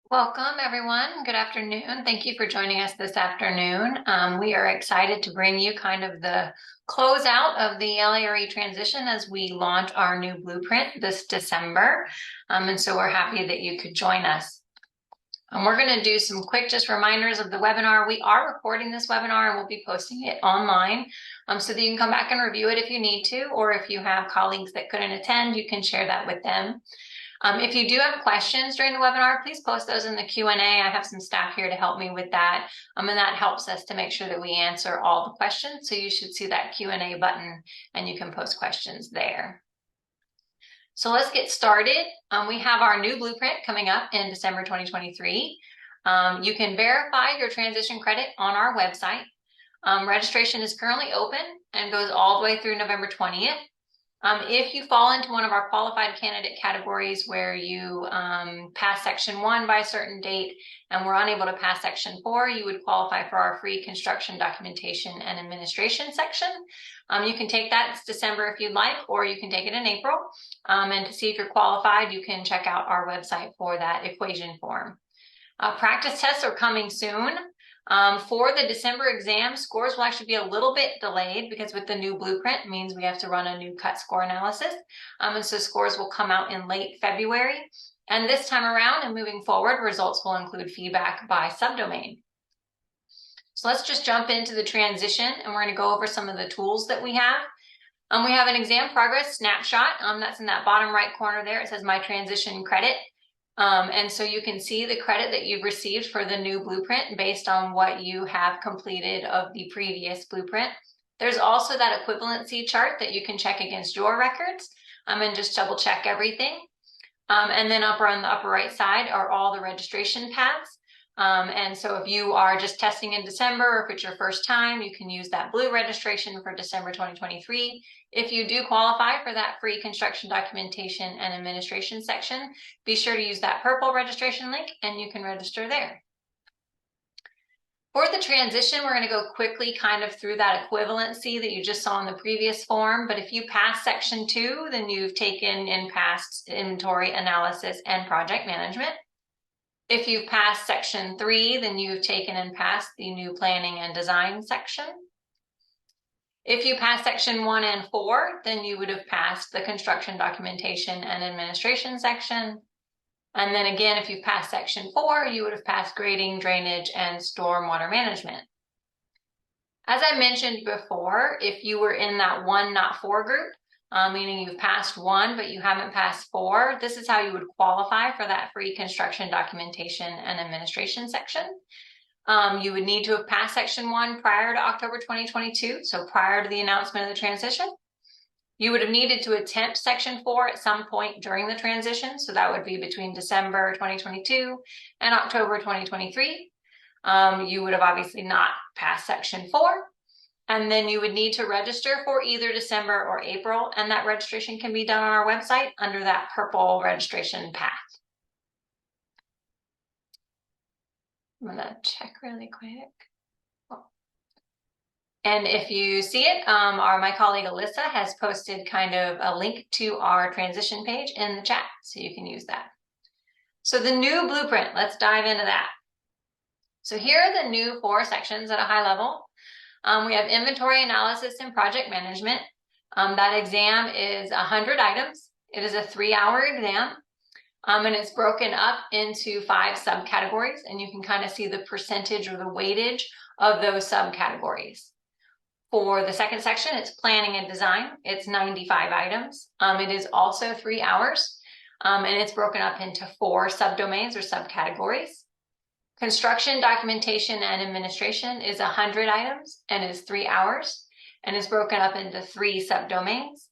Welcome, everyone. Good afternoon. Thank you for joining us this afternoon. We are excited to bring you kind of the closeout of the LARE transition as we launch our new blueprint this December. And so we're happy that you could join us. We're going to do some quick just reminders of the webinar. We are recording this webinar and we'll be posting it online so that you can come back and review it if you need to, or if you have colleagues that couldn't attend, you can share that with them. If you do have questions during the webinar, please post those in the Q&A. I have some staff here to help me with that. And that helps us to make sure that we answer all the questions. So you should see that Q&A button and you can post questions there. So let's get started. We have our new blueprint coming up in December 2023. You can verify your transition credit on our website. Registration is currently open and goes all the way through November 20th. If you fall into one of our qualified candidate categories where you pass Section 1 by a certain date and we're unable to pass Section 4, you would qualify for our free construction documentation and administration section. You can take that, it's December if you'd like, or you can take it in April. And to see if you're qualified, you can check out our website for that equation form. Practice tests are coming soon. For the December exam, scores will actually be a little bit delayed because with the new blueprint, it means we have to run a new cut score analysis. And so scores will come out in late February. And this time around and moving forward, results will include feedback by subdomain. So let's just jump into the transition and we're going to go over some of the tools that we have. We have an exam progress snapshot. That's in that bottom right corner there. It says My Transition Credit. And so you can see the credit that you've received for the new blueprint based on what you have completed of the previous blueprint. There's also that equivalency chart that you can check against your records and just double check everything. And then up on the upper right side are all the registration paths. And so if you are just testing in December, or if it's your first time, you can use that blue registration for December 2023. If you do qualify for that free construction documentation and administration section, be sure to use that purple registration link and you can register there. For the transition, we're going to go quickly kind of through that equivalency that you just saw in the previous form. But if you pass Section 2, then you've taken and passed inventory analysis and project management. If you've passed Section 3, then you've taken and passed the new planning and design section. If you pass Section 1 and 4, then you would have passed the construction documentation and administration section. And then again, if you've passed Section 4, you would have passed grading, drainage, and stormwater management. As I mentioned before, if you were in that 1, not 4 group, meaning you've passed 1, but you haven't passed 4, this is how you would qualify for that free construction documentation and administration section. You would need to have passed Section 1 prior to October 2022, so prior to the announcement of the transition. You would have needed to attempt Section 4 at some point during the transition, so that would be between December 2022 and October 2023. You would have obviously not passed Section 4. And then you would need to register for either December or April, and that registration can be done on our website under that purple registration path. I'm gonna check really quick. And if you see it, my colleague Alyssa has posted kind of a link to our transition page in the chat, so you can use that. So the new blueprint, let's dive into that. So here are the new 4 sections at a high level. We have inventory analysis and project management. That exam is 100 items. It is a 3-hour exam, and it's broken up into 5 subcategories, and you can kind of see the percentage or the weightage of those subcategories. For the second section, it's planning and design. It's 95 items. It is also 3 hours, and it's broken up into 4 subdomains or subcategories. Construction, documentation, and administration is 100 items and is 3 hours and is broken up into 3 subdomains.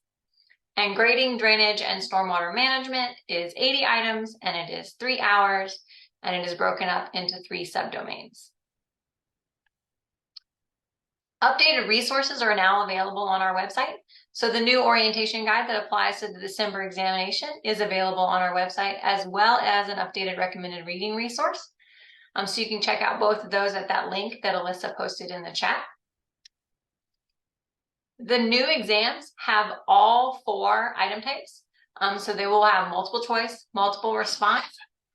And grading, drainage, and stormwater management is 80 items and it is 3 hours and it is broken up into 3 subdomains. Updated resources are now available on our website. So the new orientation guide that applies to the December examination is available on our website, as well as an updated recommended reading resource. So you can check out both of those at that link that Alyssa posted in the chat. The new exams have all 4 item types. So they will have multiple choice, multiple response,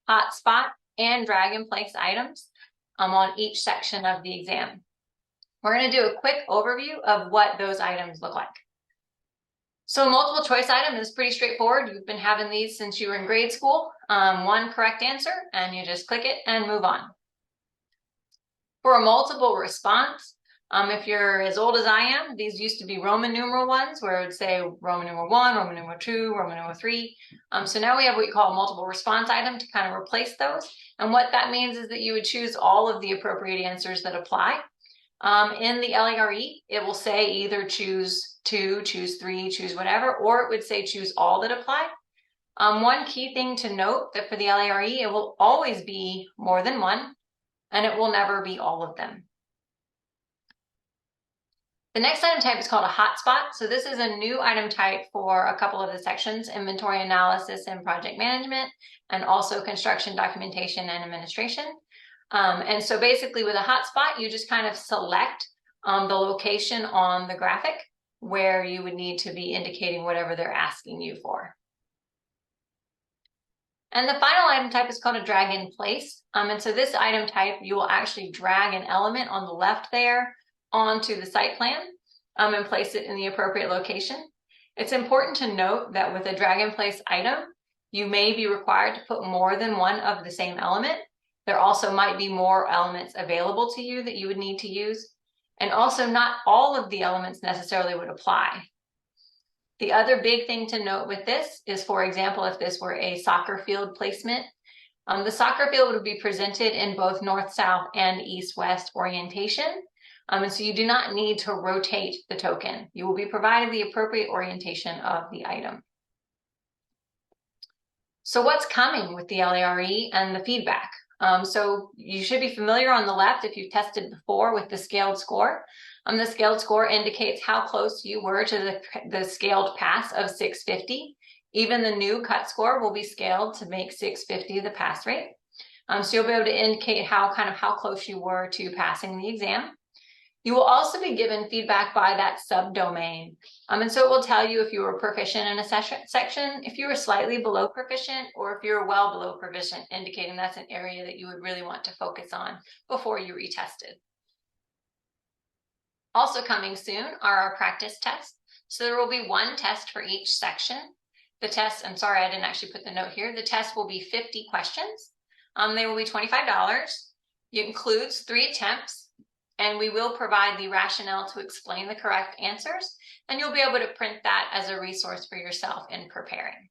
hotspot, and drag and place items on each section of the exam. We're going to do a quick overview of what those items look like. So a multiple choice item is pretty straightforward. You've been having these since you were in grade school. One correct answer, and you just click it and move on. For a multiple response, if you're as old as I am, these used to be Roman numeral ones, where it would say Roman numeral 1, Roman numeral 2, Roman numeral 3. So now we have what we call a multiple response item to kind of replace those. And what that means is that you would choose all of the appropriate answers that apply. In the LARE, it will say either choose 2, choose 3, choose whatever, or it would say choose all that apply. One key thing to note that for the LARE, it will always be more than one, and it will never be all of them. The next item type is called a hotspot. So this is a new item type for a couple of the sections: inventory analysis and project management, and also construction documentation and administration. And so basically with a hotspot, you just kind of select the location on the graphic where you would need to be indicating whatever they're asking you for. And the final item type is called a drag in place. And so this item type, you will actually drag an element on the left there onto the site plan and place it in the appropriate location. It's important to note that with a drag in place item, you may be required to put more than one of the same element. There also might be more elements available to you that you would need to use. And also not all of the elements necessarily would apply. The other big thing to note with this is, for example, if this were a soccer field placement, the soccer field would be presented in both north-south and east-west orientation. And so you do not need to rotate the token. You will be provided the appropriate orientation of the item. So what's coming with the LARE and the feedback? So you should be familiar on the left, if you've tested before, with the scaled score. The scaled score indicates how close you were to the scaled pass of 650. Even the new cut score will be scaled to make 650 the pass rate. So you'll be able to indicate how close you were to passing the exam. You will also be given feedback by that subdomain. And so it will tell you if you were proficient in a section, if you were slightly below proficient, or if you're well below proficient, indicating that's an area that you would really want to focus on before you retested. Also coming soon are our practice tests. So there will be one test for each section. The test, I'm sorry, I didn't actually put the note here. The test will be 50 questions. They will be $25. It includes 3 attempts. And we will provide the rationale to explain the correct answers, and you'll be able to print that as a resource for yourself in preparing.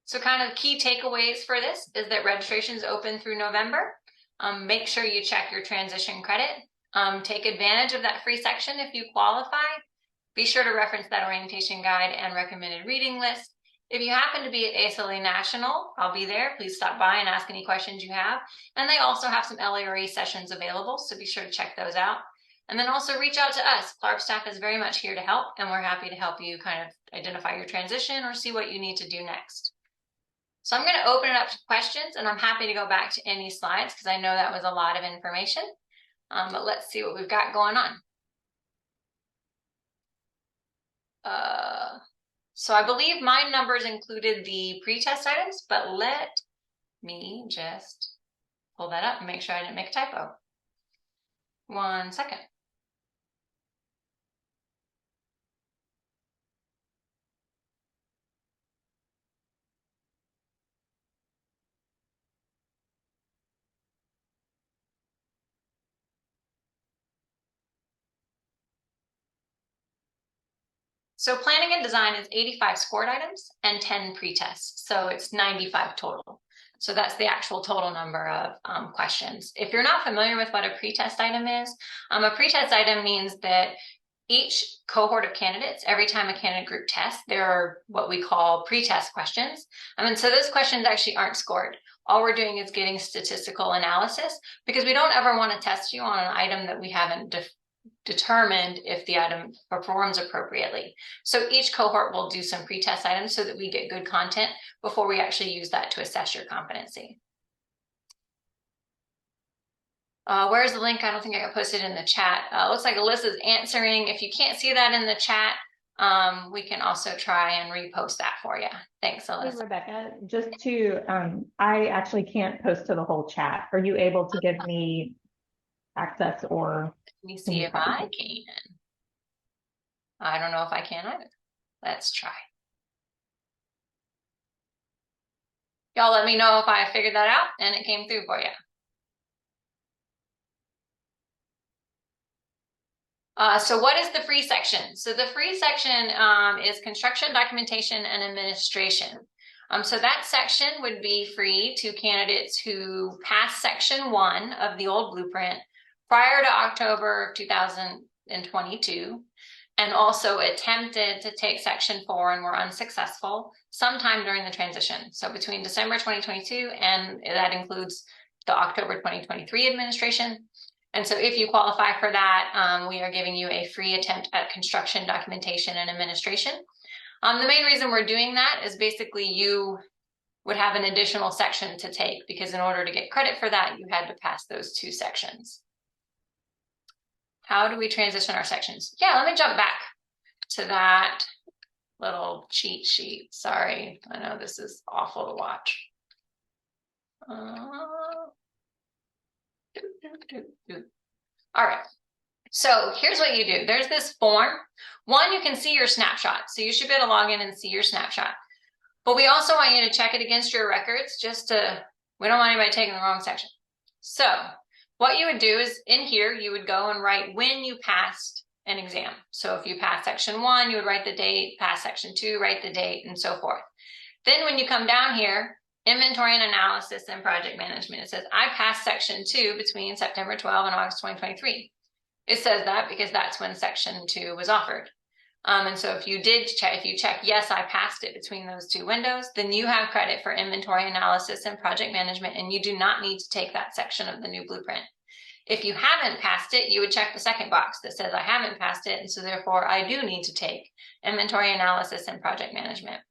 So kind of key takeaways for this is that registration is open through November. Make sure you check your transition credit. Take advantage of that free section if you qualify. Be sure to reference that orientation guide and recommended reading list. If you happen to be at ASLA National, I'll be there. Please stop by and ask any questions you have. And they also have some LARE sessions available, so be sure to check those out. And then also reach out to us. CLARB staff is very much here to help, and we're happy to help you kind of identify your transition or see what you need to do next. So I'm going to open it up to questions, and I'm happy to go back to any slides because I know that was a lot of information. But let's see what we've got going on. So I believe my numbers included the pre-test items, but let me just pull that up and make sure I didn't make a typo. 1 second. So planning and design is 85 scored items and 10 pre-tests. So it's 95 total. So that's the actual total number of questions. If you're not familiar with what a pre-test item is, a pre-test item means that each cohort of candidates, every time a candidate group tests, there are what we call pre-test questions. And so those questions actually aren't scored. All we're doing is getting statistical analysis because we don't ever want to test you on an item that we haven't determined if the item performs appropriately. So each cohort will do some pre-test items so that we get good content before we actually use that to assess your competency. Where's the link? I don't think I got posted in the chat. Looks like Alyssa's answering. If you can't see that in the chat, we can also try and repost that for you. Thanks, Hey, Alyssa. Rebecca, just to, I actually can't post to the whole chat. Are you able to give me access or Let me can see you if copy? I can. I don't know if I can either. Let's try. Y'all let me know if I figured that out and it came through for you. So what is the free section? So the free section is construction, documentation, and administration. So that section would be free to candidates who passed section 1 of the old blueprint prior to October of 2022, and also attempted to take section 4 and were unsuccessful sometime during the transition. So between December 2022 and that includes the October 2023 administration. And so if you qualify for that, we are giving you a free attempt at construction, documentation, and administration. The main reason we're doing that is basically you would have an additional section to take, because in order to get credit for that, you had to pass those 2 sections. How do we transition our sections? Yeah, let me jump back to that little cheat sheet. Sorry, I know this is awful to watch. All right, so here's what you do. There's this form. One, you can see your snapshot. So you should be able to log in and see your snapshot. But we also want you to check it against your records we don't want anybody taking the wrong section. So what you would do is in here, you would go and write when you passed an exam. So if you passed section 1, you would write the date, pass section 2, write the date, and so forth. Then when you come down here, inventory and analysis and project management, it says, I passed section 2 between September 12 and August 2023. It says that because that's when section 2 was offered. And so if you check, yes, I passed it between those 2 windows, then you have credit for inventory analysis and project management, and you do not need to take that section of the new blueprint. If you haven't passed it, you would check the second box that says I haven't passed it, and so therefore I do need to take inventory analysis and project management.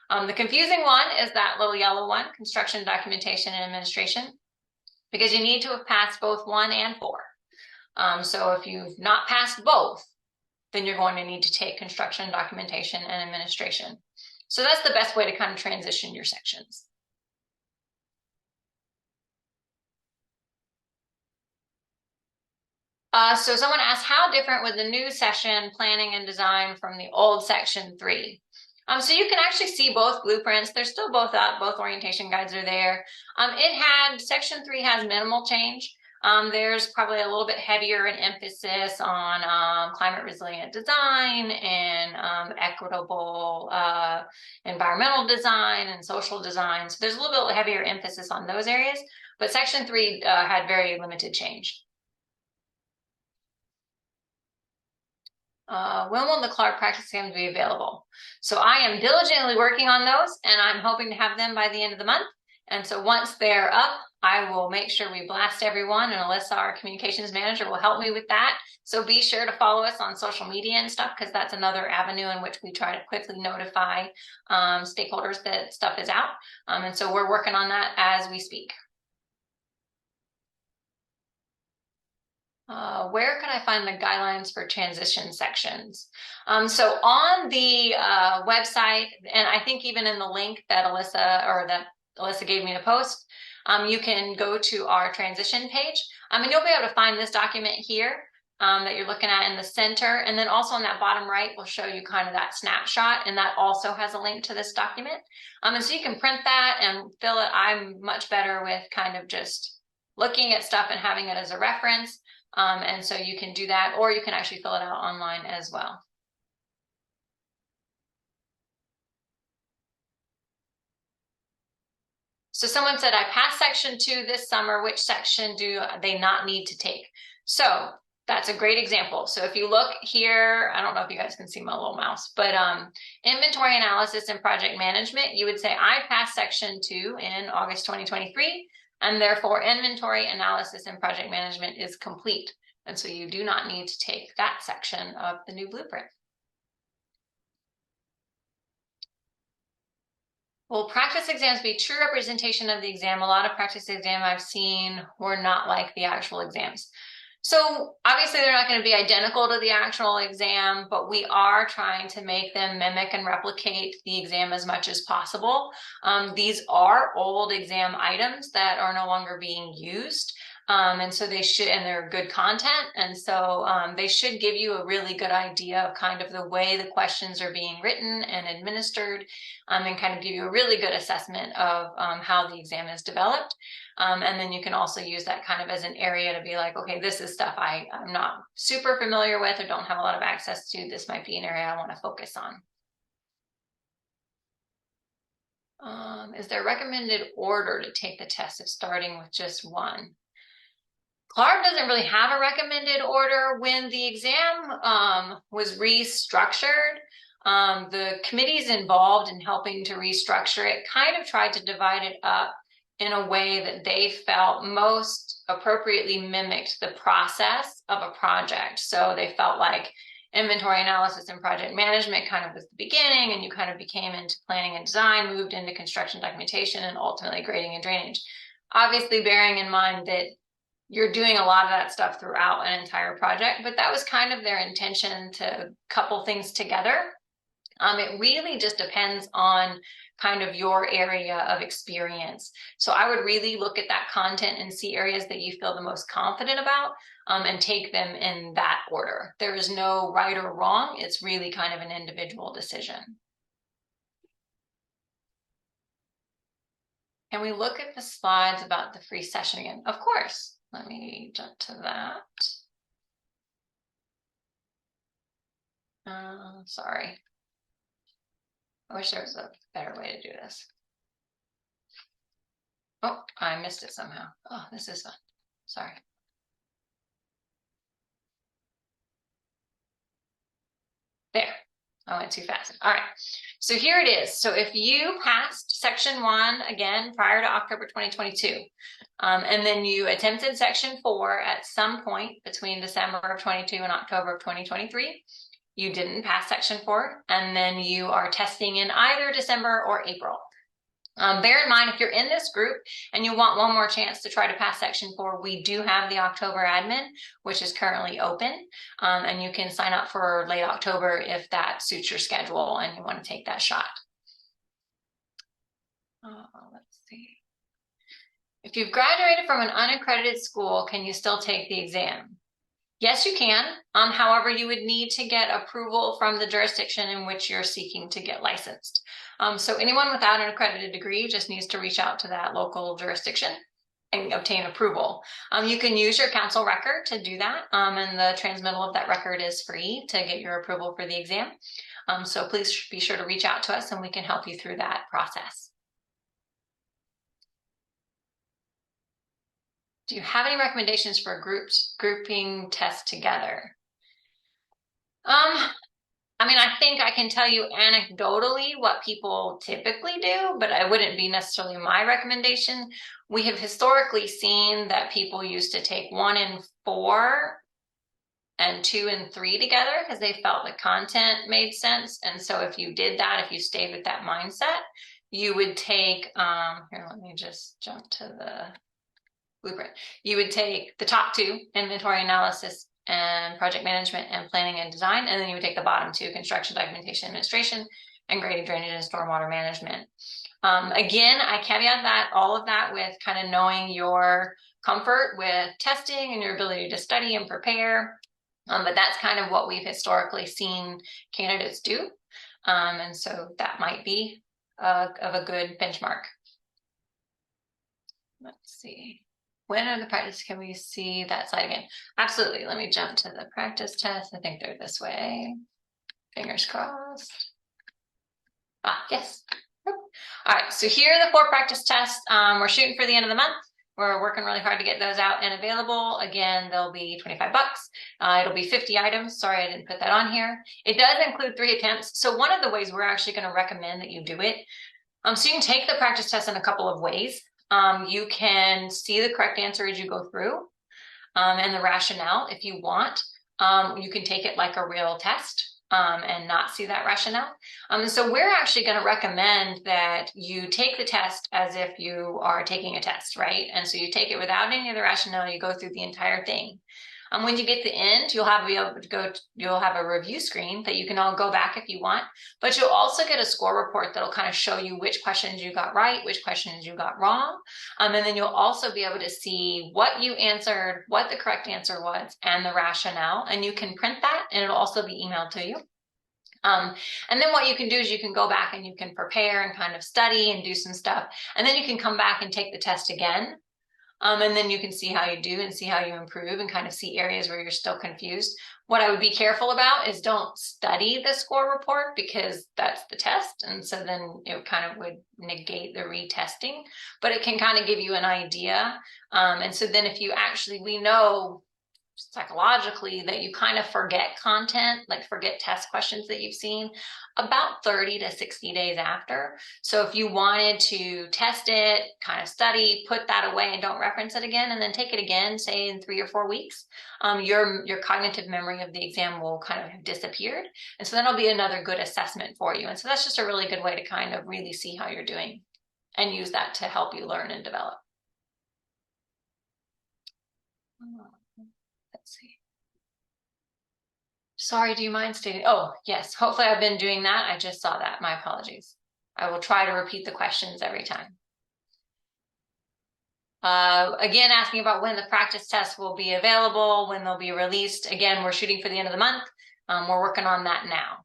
The confusing one is that little yellow one, construction, documentation, and administration, because you need to have passed both 1 and 4. So if you've not passed both, then you're going to need to take construction, documentation, and administration. So that's the best way to kind of transition your sections. So someone asked, how different was the new section planning and design from the old section 3? So you can actually see both blueprints. They're still both up. Both orientation guides are there. Section 3 has minimal change. There's probably a little bit heavier an emphasis on climate resilient design and equitable environmental design and social design. So there's a little bit heavier emphasis on those areas, but section 3 had very limited change. When will the Clark practice exams be available? So I am diligently working on those, and I'm hoping to have them by the end of the month. And so once they're up, I will make sure we blast everyone, and Alyssa, our communications manager, will help me with that. So be sure to follow us on social media and stuff, because that's another avenue in which we try to quickly notify stakeholders that stuff is out. And so we're working on that as we speak. Where can I find the guidelines for transition sections? So on the website, and I think even in the link that Alyssa gave me to post, you can go to our transition page. And you'll be able to find this document here that you're looking at in the center. And then also on that bottom right, will show you kind of that snapshot. And that also has a link to this document. And so you can print that and fill it. I'm much better with kind of just looking at stuff and having it as a reference. And so you can do that, or you can actually fill it out online as well. So someone said, I passed section 2 this summer. Which section do they not need to take? So that's a great example. So if you look here, I don't know if you guys can see my little mouse, but inventory analysis and project management, you would say I passed section 2 in August 2023, and therefore inventory analysis and project management is complete. And so you do not need to take that section of the new blueprint. Will practice exams be true representation of the exam? A lot of practice exams I've seen were not like the actual exams. So obviously they're not going to be identical to the actual exam, but we are trying to make them mimic and replicate the exam as much as possible. These are old exam items that are no longer being used. And so they should, and they're good content. And so they should give you a really good idea of kind of the way the questions are being written and administered, and kind of give you a really good assessment of how the exam is developed. And then you can also use that kind of as an area to be like, okay, this is stuff I'm not super familiar with or don't have a lot of access to. This might be an area I want to focus on. Is there a recommended order to take the test of starting with just one? CLARB doesn't really have a recommended order. When the exam was restructured, the committees involved in helping to restructure it kind of tried to divide it up in a way that they felt most appropriately mimicked the process of a project. So they felt like inventory analysis and project management kind of was the beginning, and you kind of became into planning and design, moved into construction documentation, and ultimately grading and drainage. Obviously, bearing in mind that you're doing a lot of that stuff throughout an entire project, but that was kind of their intention to couple things together. It really just depends on kind of your area of experience. So I would really look at that content and see areas that you feel the most confident about, and take them in that order. There is no right or wrong. It's really kind of an individual decision. Can we look at the slides about the free session again? Of course. Let me jump to that. Sorry. I wish there was a better way to do this. Oh, I missed it somehow. Oh, this is fun. Sorry. There. I went too fast. All right. So here it is. So if you passed section 1 again prior to October 2022, and then you attempted section 4 at some point between December of 22 and October of 2023, you didn't pass section 4, and then you are testing in either December or April. Bear in mind, if you're in this group and you want one more chance to try to pass section 4, we do have the October admin, which is currently open, and you can sign up for late October if that suits your schedule and you want to take that shot. Let's see. If you've graduated from an unaccredited school, can you still take the exam? Yes, you can. However, you would need to get approval from the jurisdiction in which you're seeking to get licensed. So anyone without an accredited degree just needs to reach out to that local jurisdiction and obtain approval. You can use your council record to do that, and the transmittal of that record is free to get your approval for the exam. So please be sure to reach out to us and we can help you through that process. Do you have any recommendations for grouping tests together? I mean, I think I can tell you anecdotally what people typically do, but it wouldn't be necessarily my recommendation. We have historically seen that people used to take 1 and 4 and 2 and 3 together because they felt the content made sense. And so if you did that, if you stayed with that mindset, you would take, here, let me just jump to the blueprint. You would take the top 2, inventory analysis and project management and planning and design, and then you would take the bottom 2, construction documentation administration and grading, drainage, and stormwater management. Again, I caveat that all of that with kind of knowing your comfort with testing and your ability to study and prepare, but that's kind of what we've historically seen candidates do, and so that might be of a good benchmark. Let's see. When are the practice? Can we see that slide again? Absolutely. Let me jump to the practice test. I think they're this way. Fingers crossed. Yes. All right. So here are the 4 practice tests. We're shooting for the end of the month. We're working really hard to get those out and available. Again, they'll be $25. It'll be 50 items. Sorry, I didn't put that on here. It does include 3 attempts. So one of the ways we're actually going to recommend that you do it. So you can take the practice test in a couple of ways. You can see the correct answer as you go through, and the rationale if you want. You can take it like a real test and not see that rationale. So we're actually going to recommend that you take the test as if you are taking a test, right? And so you take it without any of the rationale, you go through the entire thing. When you get to the end, be able to go, you'll have a review screen that you can all go back if you want, but you'll also get a score report that'll kind of show you which questions you got right, which questions you got wrong. And then you'll also be able to see what you answered, what the correct answer was, and the rationale. And you can print that and it'll also be emailed to you. And then what you can do is you can go back and you can prepare and kind of study and do some stuff. And then you can come back and take the test again. And then you can see how you do and see how you improve and kind of see areas where you're still confused. What I would be careful about is don't study the score report because that's the test. And so then it kind of would negate the retesting, but it can kind of give you an idea. And so then if you actually, we know psychologically that you kind of forget content, like forget test questions that you've seen about 30 to 60 days after. So if you wanted to test it, kind of study, put that away and don't reference it again, and then take it again, say in 3 or 4 weeks, your cognitive memory of the exam will kind of have disappeared. And so that'll be another good assessment for you. And so that's just a really good way to kind of really see how you're doing and use that to help you learn and develop. Let's see. Sorry, do you mind stating? Oh, yes. Hopefully I've been doing that. I just saw that. My apologies. I will try to repeat the questions every time. Again, asking about when the practice tests will be available, when they'll be released. Again, we're shooting for the end of the month. We're working on that now.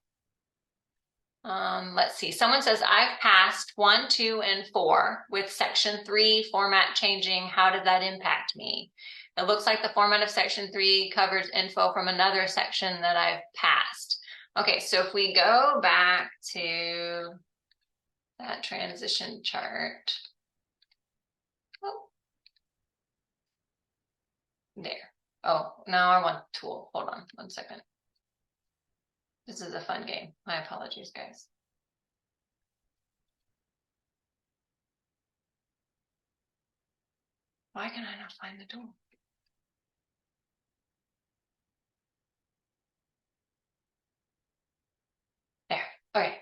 Let's see. Someone says, I've passed 1, 2, and 4 with section 3 format changing. How did that impact me? It looks like the format of section 3 covers info from another section that I've passed. Okay, so if we go back to that transition chart. Oh. There. Oh, now I want tool. Hold on 1 second. This is a fun game. My apologies, guys. Why can I not find the tool? There. Okay.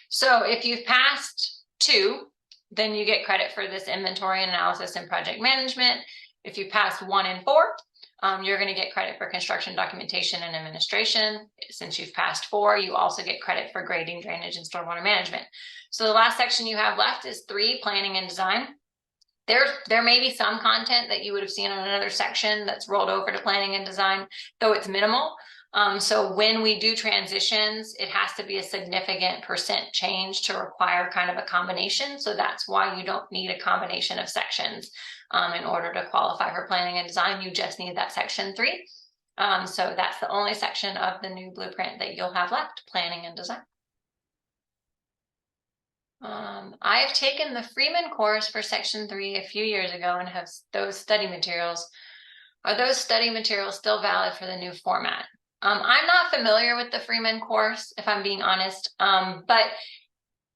So if you've passed 2, then you get credit for this inventory and analysis and project management. If you passed 1 and 4, you're going to get credit for construction documentation and administration. Since you've passed 4, you also get credit for grading, drainage, and stormwater management. So the last section you have left is 3, planning and design. There may be some content that you would have seen in another section that's rolled over to planning and design, though it's minimal. So when we do transitions, it has to be a significant % change to require kind of a combination. So that's why you don't need a combination of sections in order to qualify for planning and design. You just need that section 3. So that's the only section of the new blueprint that you'll have left, planning and design. I have taken the Freeman course for section 3 a few years ago and have those study materials. Are those study materials still valid for the new format? I'm not familiar with the Freeman course, if I'm being honest, but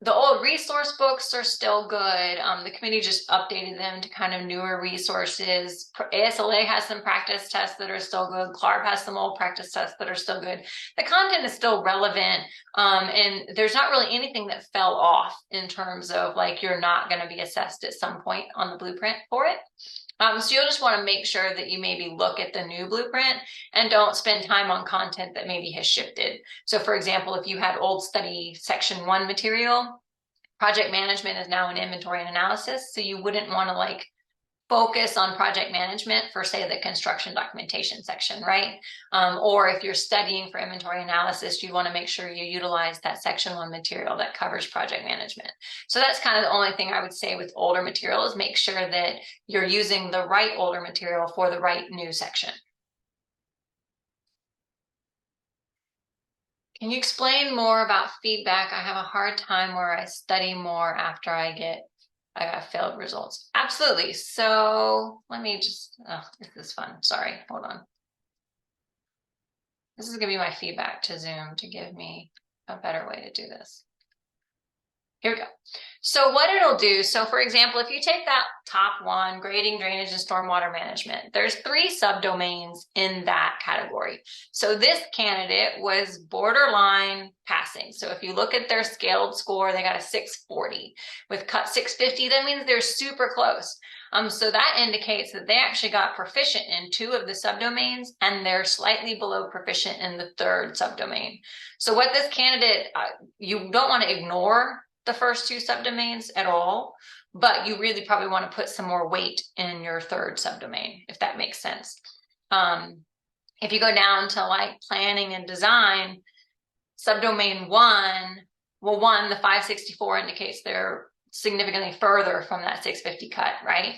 the old resource books are still good. The committee just updated them to kind of newer resources. ASLA has some practice tests that are still good. CLARB has some old practice tests that are still good. The content is still relevant, and there's not really anything that fell off in terms of like you're not going to be assessed at some point on the blueprint for it. So you'll just want to make sure that you maybe look at the new blueprint and don't spend time on content that maybe has shifted. So for example, if you had old study section 1 material, project management is now an inventory and analysis. So you wouldn't want to like focus on project management for say the construction documentation section, right? Or if you're studying for inventory analysis, you want to make sure you utilize that section 1 material that covers project management. So that's kind of the only thing I would say with older material is make sure that you're using the right older material for the right new section. Can you explain more about feedback? I have a hard time where I study more after I got failed results. Absolutely. So let me just, oh, this is fun. Sorry, hold on. This is gonna be my feedback to Zoom to give me a better way to do this. Here we go. So what it'll do, so for example, if you take that top one, grading, drainage, and stormwater management, there's 3 subdomains in that category. So this candidate was borderline passing. So if you look at their scaled score, they got a 640. With cut 650, that means they're super close. So that indicates that they actually got proficient in 2 of the subdomains, and they're slightly below proficient in the 3rd subdomain. So what this candidate, you don't want to ignore the first 2 subdomains at all, but you really probably want to put some more weight in your 3rd subdomain, if that makes sense. If you go down to like planning and design, subdomain 1, well, the 564 indicates they're significantly further from that 650 cut, right?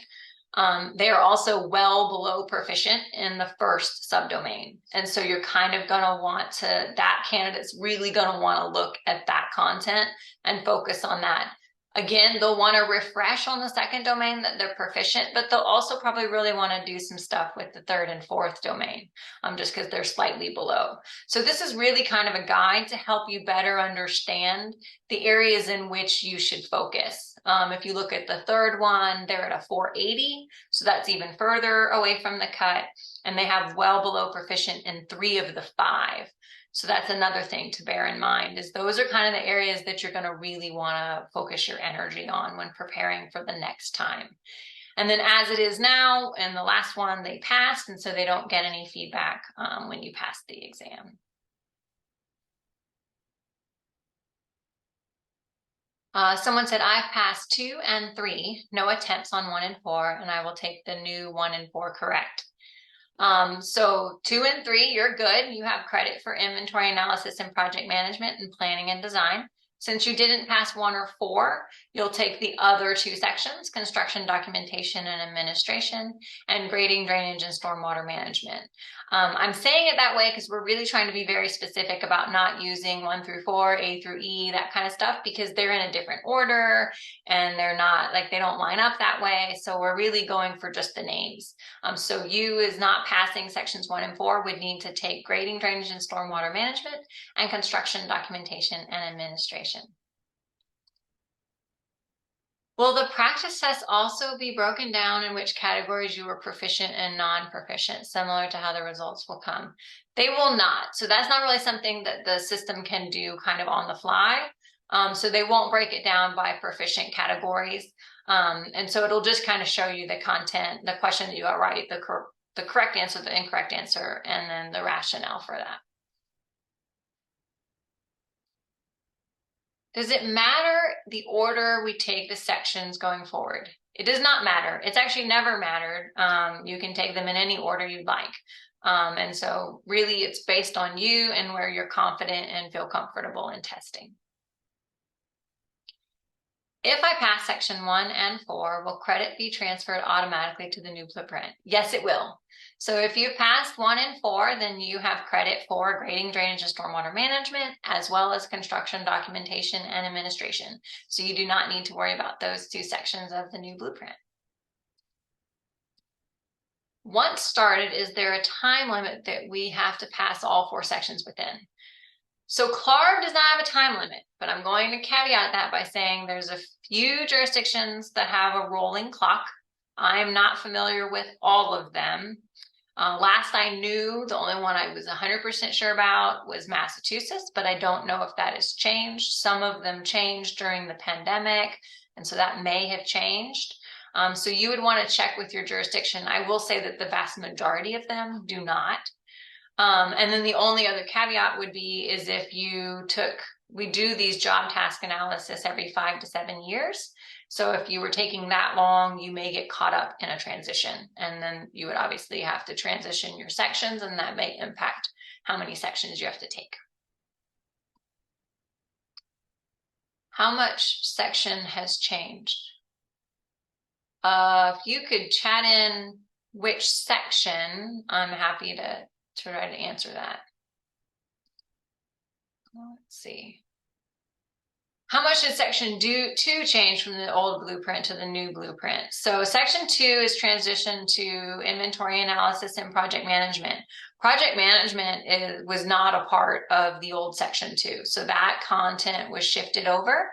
They are also well below proficient in the 1st subdomain. And so you're kind of going to want to, that candidate's really going to want to look at that content and focus on that. Again, they'll want to refresh on the 2nd domain that they're proficient, but they'll also probably really want to do some stuff with the 3rd and 4th domain, just because they're slightly below. So this is really kind of a guide to help you better understand the areas in which you should focus. If you look at the 3rd one, they're at a 480, so that's even further away from the cut, and they have well below proficient in 3 of the 5. So that's another thing to bear in mind, is those are kind of the areas that you're going to really want to focus your energy on when preparing for the next time. And then as it is now, in the last one, they passed, and so they don't get any feedback when you pass the exam. Someone said, I've passed 2 and 3, no attempts on 1 and 4, and I will take the new 1 and 4 correct. So 2 and 3, you're good. You have credit for inventory analysis and project management and planning and design. Since you didn't pass 1 or 4, you'll take the other 2 sections, construction documentation and administration, and grading, drainage, and stormwater management. I'm saying it that way because we're really trying to be very specific about not using 1 through 4, A through E, that kind of stuff, because they're in a different order and they're not, like, they don't line up that way. So we're really going for just the names. So you is not passing sections 1 and 4 would need to take grading, drainage, and stormwater management and construction documentation and administration. Will the practice tests also be broken down in which categories you were proficient and non-proficient, similar to how the results will come? They will not. So that's not really something that the system can do kind of on the fly. So they won't break it down by proficient categories. And so it'll just kind of show you the content, the question that you got right, the correct answer, the incorrect answer, and then the rationale for that. Does it matter the order we take the sections going forward? It does not matter. It's actually never mattered. You can take them in any order you'd like. And so really it's based on you and where you're confident and feel comfortable in testing. If I pass section 1 and 4, will credit be transferred automatically to the new blueprint? Yes, it will. So if you passed 1 and 4, then you have credit for grading, drainage, and stormwater management, as well as construction documentation and administration. So you do not need to worry about those 2 sections of the new blueprint. Once started, is there a time limit that we have to pass all 4 sections within? So CLARB does not have a time limit, but I'm going to caveat that by saying there's a few jurisdictions that have a rolling clock. I'm not familiar with all of them. Last I knew, the only one I was 100% sure about was Massachusetts, but I don't know if that has changed. Some of them changed during the pandemic, and so that may have changed. So you would want to check with your jurisdiction. I will say that the vast majority of them do not. And then the only other caveat would be is if you we do these job task analysis every 5 to 7 years. So if you were taking that long, you may get caught up in a transition, and then you would obviously have to transition your sections, and that may impact how many sections you have to take. How much section has changed? If you could chat in which section, I'm happy to try to answer that. Let's see. How much did section 2 change from the old blueprint to the new blueprint? So section 2 is transitioned to inventory analysis and project management. Project management was not a part of the old section 2. So that content was shifted over.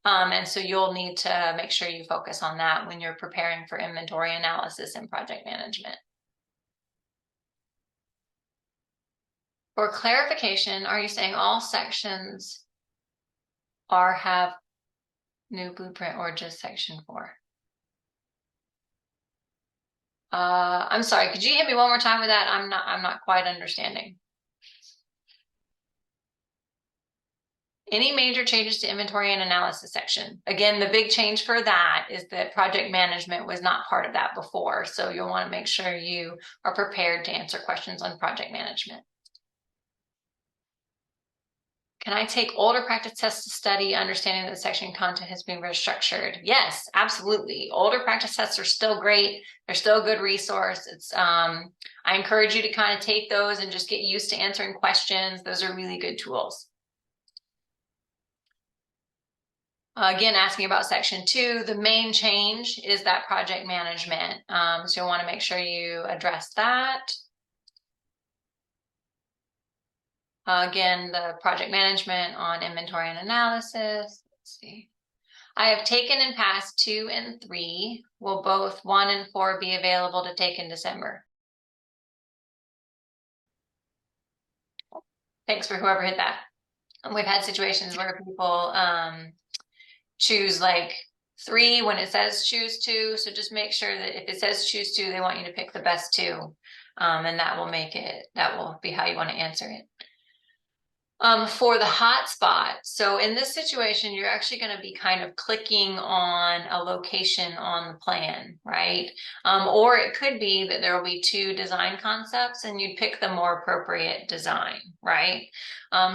And so you'll need to make sure you focus on that when you're preparing for inventory analysis and project management. For clarification, are you saying all sections have new blueprint or just section 4? I'm sorry, could you hit me one more time with that? I'm not quite understanding. Any major changes to inventory and analysis section? Again, the big change for that is that project management was not part of that before. So you'll want to make sure you are prepared to answer questions on project management. Can I take older practice tests to study understanding that the section content has been restructured? Yes, absolutely. Older practice tests are still great. They're still a good resource. I encourage you to kind of take those and just get used to answering questions. Those are really good tools. Again, asking about section 2, the main change is that project management. So you'll want to make sure you address that. Again, the project management on inventory and analysis. Let's see. I have taken and passed 2 and 3. Will both 1 and 4 be available to take in December? Thanks for whoever hit that. We've had situations where people choose like 3 when it says choose 2. So just make sure that if it says choose 2, they want you to pick the best 2. And that will be how you want to answer it. For the hotspot, so in this situation, you're actually going to be kind of clicking on a location on the plan, right? Or it could be that there will be 2 design concepts and you'd pick the more appropriate design, right?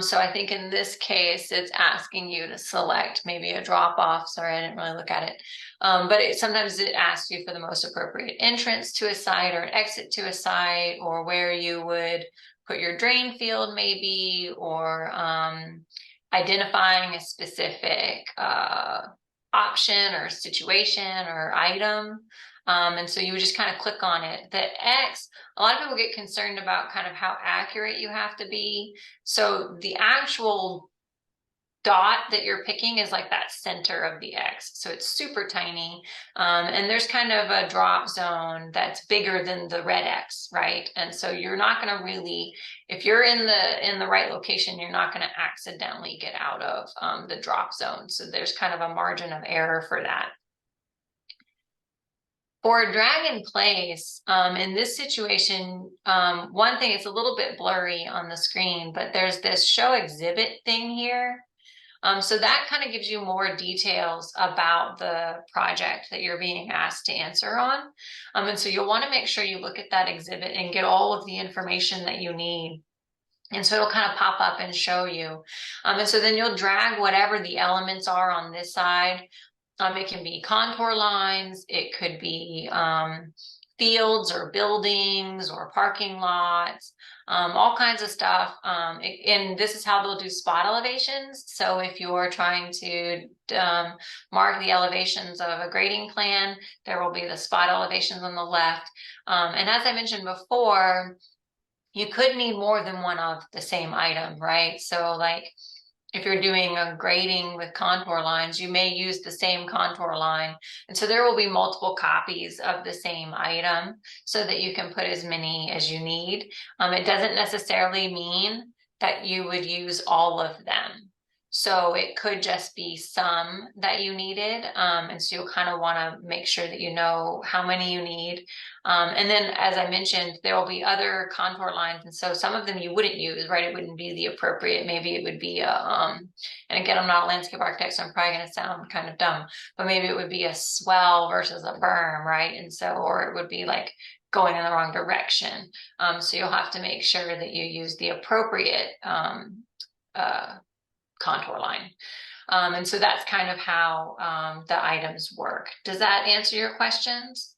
So I think in this case, it's asking you to select maybe a drop off. Sorry, I didn't really look at it. But sometimes it asks you for the most appropriate entrance to a site or an exit to a site, or where you would put your drain field maybe, or identifying a specific option or situation or item. And so you would just kind of click on it. The X, a lot of people get concerned about kind of how accurate you have to be. So the actual dot that you're picking is like that center of the X. So it's super tiny. And there's kind of a drop zone that's bigger than the red X, right? And so you're not going to really, if you're in the right location, you're not going to accidentally get out of the drop zone. So there's kind of a margin of error for that. For drag and place, in this situation, one thing, it's a little bit blurry on the screen, but there's this show exhibit thing here. So that kind of gives you more details about the project that you're being asked to answer on. And so you'll want to make sure you look at that exhibit and get all of the information that you need. And so it'll kind of pop up and show you. And so then you'll drag whatever the elements are on this side. It can be contour lines, it could be fields or buildings or parking lots, all kinds of stuff. And this is how they'll do spot elevations. So if you're trying to mark the elevations of a grading plan, there will be the spot elevations on the left. And as I mentioned before, you could need more than one of the same item, right? So like if you're doing a grading with contour lines, you may use the same contour line. And so there will be multiple copies of the same item so that you can put as many as you need. It doesn't necessarily mean that you would use all of them. So it could just be some that you needed. And so you'll kind of want to make sure that you know how many you need. And then, as I mentioned, there will be other contour lines. And so some of them you wouldn't use, right? It wouldn't be the appropriate. Maybe it would be and again, I'm not a landscape architect, so I'm probably going to sound kind of dumb, but maybe it would be a swell versus a berm, right? And so, or it would be like going in the wrong direction. So you'll have to make sure that you use the appropriate contour line. And so that's kind of how the items work. Does that answer your questions?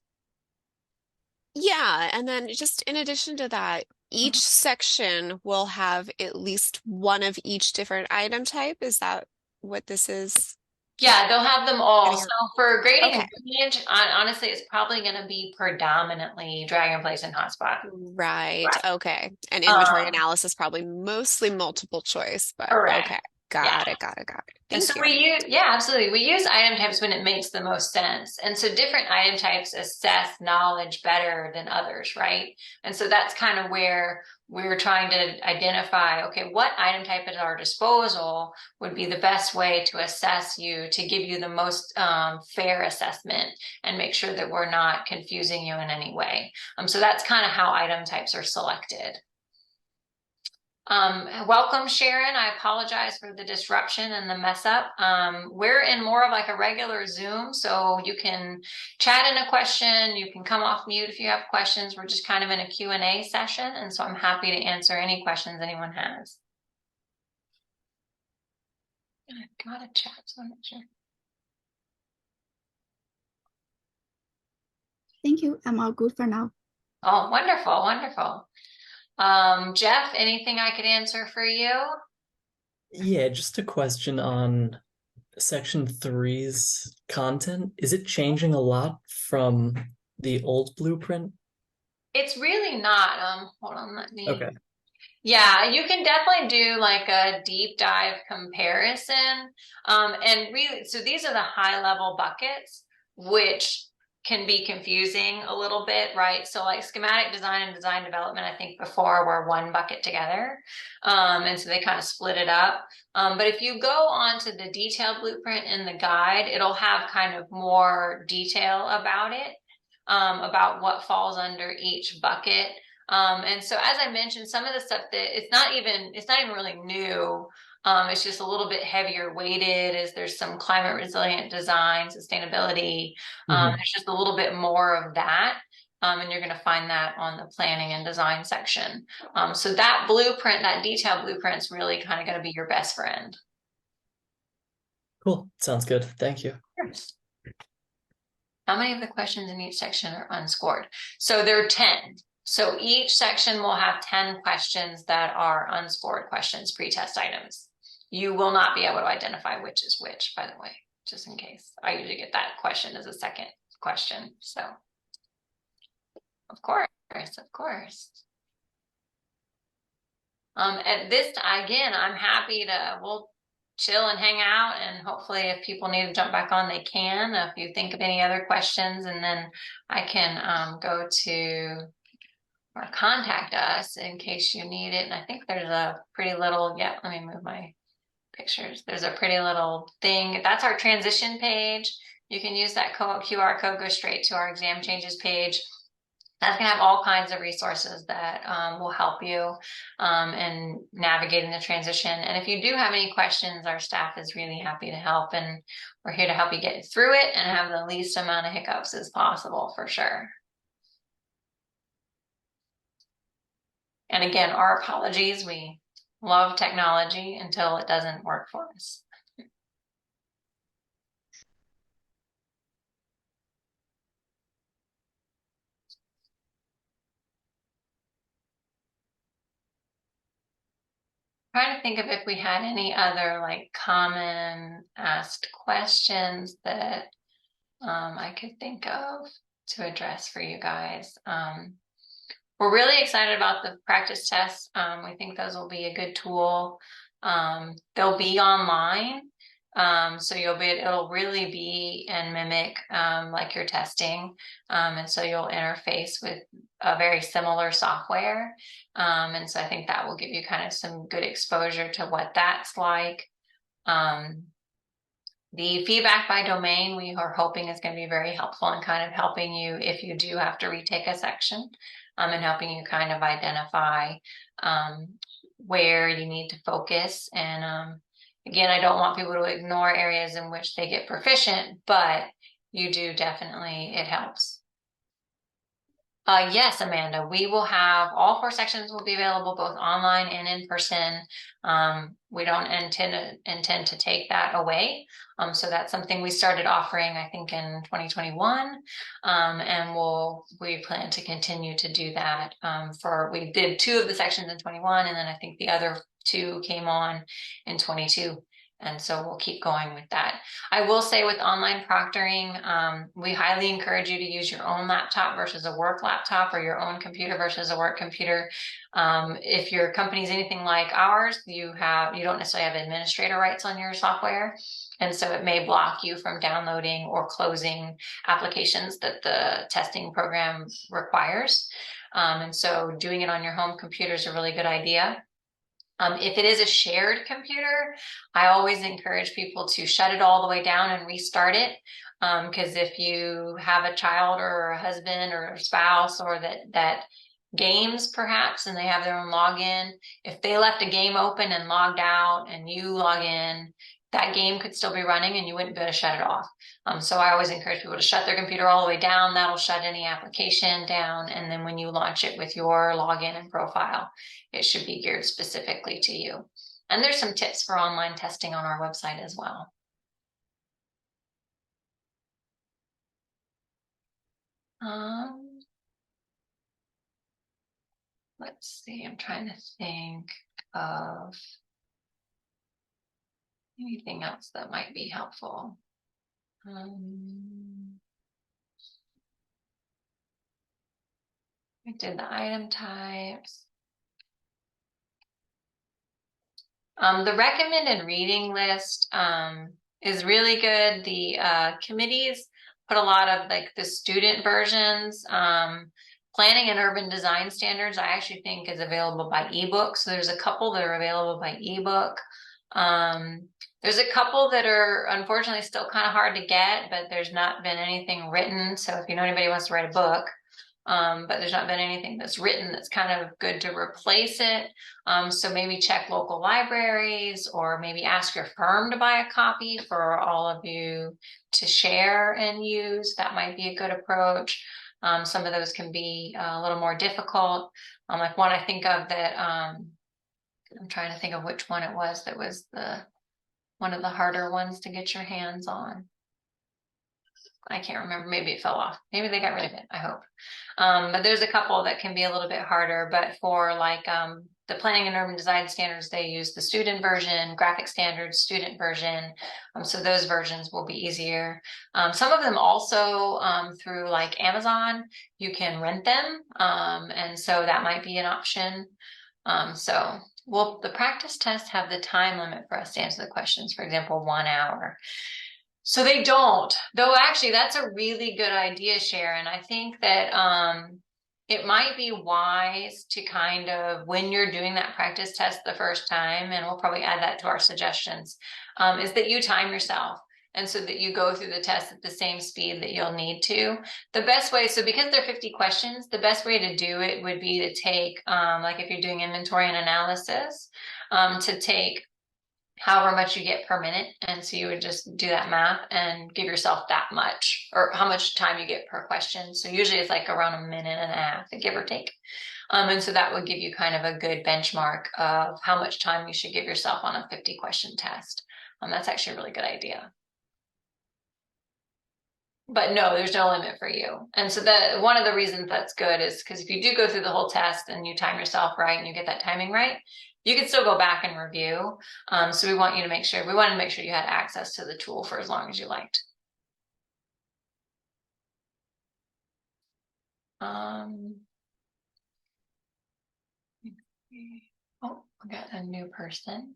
Yeah, and then just in addition to that, each section will have at least one of each different item type. Is that what this is? Yeah, they'll have them all. Getting So at? for grading Okay, and drainage, honestly, it's probably going to be predominantly drag and place and hotspot. right. Okay. And inventory Um, analysis probably mostly multiple choice, but correct. okay. Got it. And Thank so you. we use, yeah, absolutely. We use item types when it makes the most sense. And so different item types assess knowledge better than others, right? And so that's kind of where we're trying to identify, okay, what item type at our disposal would be the best way to assess you, to give you the most fair assessment and make sure that we're not confusing you in any way. So that's kind of how item types are selected. Welcome, Sharon. I apologize for the disruption and the mess up. We're in more of like a regular Zoom, so you can chat in a question, you can come off mute if you have questions. We're just kind of in a Q&A session, and so I'm happy to answer any questions anyone has. I've got a chat, so I'm not sure. Thank you. I'm all good for now. Oh, wonderful, wonderful. Jeff, anything I could answer for you? Yeah, just a question on section 3's content. Is it changing a lot from the old blueprint? It's really not. Hold on, let me. Okay. Yeah, you can definitely do like a deep dive comparison. And really, so these are the high level buckets, which can be confusing a little bit, right? So like schematic design and design development, I think before were one bucket together. And so they kind of split it up. But if you go on to the detailed blueprint in the guide, it'll have kind of more detail about it, about what falls under each bucket. And so as I mentioned, some of the stuff that it's not even really new. It's just a little bit heavier weighted, as there's some climate resilient design, sustainability. There's just a little bit more of that. And you're going to find that on the planning and design section. So that blueprint, that detailed blueprint is really kind of going to be your best friend. Cool. Sounds good. Thank you. How many of the questions in each section are unscored? So there are 10. So each section will have 10 questions that are unscored questions, pre-test items. You will not be able to identify which is which, by the way, just in case. I usually get that question as a second question. So, of course. At this, again, I'm happy to, we'll chill and hang out, and hopefully if people need to jump back on, they can. If you think of any other questions, and then I can go to or contact us in case you need it. And I think there's a pretty little, yeah, let me move my pictures. There's a pretty little thing. That's our transition page. You can use that QR code, go straight to our exam changes page. That's going to have all kinds of resources that will help you in navigating the transition. And if you do have any questions, our staff is really happy to help, and we're here to help you get through it and have the least amount of hiccups as possible, for sure. And again, our apologies. We love technology until it doesn't work for us. Trying to think of if we had any other like common asked questions that I could think of to address for you guys. We're really excited about the practice tests. We think those will be a good tool. They'll be online. So it'll really be and mimic like your testing. And so you'll interface with a very similar software. And so I think that will give you kind of some good exposure to what that's like. The feedback by domain, we are hoping is going to be very helpful in kind of helping you if you do have to retake a section, and helping you kind of identify where you need to focus. And again, I don't want people to ignore areas in which they get proficient, but you do definitely, it helps. Yes, Amanda, we will have all 4 sections will be available both online and in person. We don't intend to take that away. So that's something we started offering, I think, in 2021. And we plan to continue to do that. We did 2 of the sections in 21, and then I think the other 2 came on in 22. And so we'll keep going with that. I will say with online proctoring, we highly encourage you to use your own laptop versus a work laptop, or your own computer versus a work computer. If your company is anything like ours, you don't necessarily have administrator rights on your software. And so it may block you from downloading or closing applications that the testing program requires. And so doing it on your home computer is a really good idea. If it is a shared computer, I always encourage people to shut it all the way down and restart it. Because if you have a child or a husband or a spouse or that games perhaps, and they have their own login, if they left a game open and logged out and you log in, that game could still be running and you wouldn't be able to shut it off. So I always encourage people to shut their computer all the way down. That'll shut any application down. And then when you launch it with your login and profile, it should be geared specifically to you. And there's some tips for online testing on our website as well. Let's see, I'm trying to think of anything else that might be helpful. I did the item types. The recommended reading list is really good. The committees put a lot of like the student versions. Planning and Urban Design Standards, I actually think is available by ebook. So there's a couple that are available by ebook. There's a couple that are unfortunately still kind of hard to get, but there's not been anything written. So if you know anybody who wants to write a book, but there's not been anything that's written that's kind of good to replace it. So maybe check local libraries, or maybe ask your firm to buy a copy for all of you to share and use. That might be a good approach. Some of those can be a little more difficult. Like one I think of that, I'm trying to think of which one it was that was one of the harder ones to get your hands on. I can't remember, maybe it fell off. Maybe they got rid of it, I hope. But there's a couple that can be a little bit harder, but for like the Planning and Urban Design Standards, they use the student version, Graphic Standards, student version. So those versions will be easier. Some of them also through like Amazon, you can rent them. And so that might be an option. Well, the practice tests have the time limit for us to answer the questions, for example, 1 hour. So they don't, though actually that's a really good idea, Sharon. I think that it might be wise to kind of, when you're doing that practice test the first time, and we'll probably add that to our suggestions, is that you time yourself. And so that you go through the test at the same speed that you'll need to. The best way, so because they're 50 questions, the best way to do it would be to take, like if you're doing inventory and analysis, to take however much you get per minute. And so you would just do that math and give yourself that much, or how much time you get per question. So usually it's like around 1.5 minutes, give or take. And so that would give you kind of a good benchmark of how much time you should give yourself on a 50 question test. That's actually a really good idea. But no, there's no limit for you. And so that one of the reasons that's good is because if you do go through the whole test and you time yourself right and you get that timing right, you can still go back and review. So we wanted to make sure you had access to the tool for as long as you liked. Oh, we got a new person.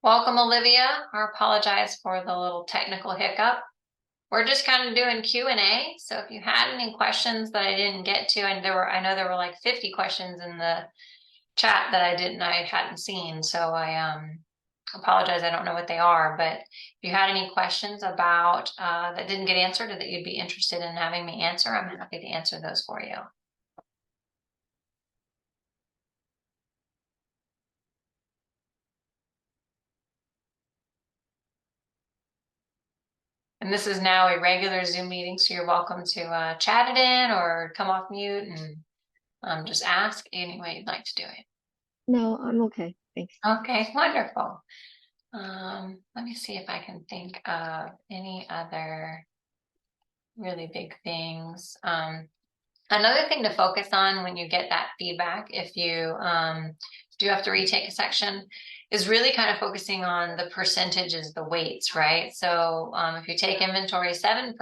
Welcome, Olivia. I apologize for the little technical hiccup. We're just kind of doing Q&A. So if you had any questions that I didn't get to, and I know there were like 50 questions in the chat that I hadn't seen. So I apologize. I don't know what they are, but if you had any questions about that didn't get answered, or that you'd be interested in having me answer, I'm happy to answer those for you. And this is now a regular Zoom meeting, so you're welcome to chat it in or come off mute and just ask any way you'd like to do it. No, I'm okay. Thanks. Okay, wonderful. Let me see if I can think of any other really big things. Another thing to focus on when you get that feedback, if you do have to retake a section, is really kind of focusing on the percentages, the weights, right? So if you take inventory 7%,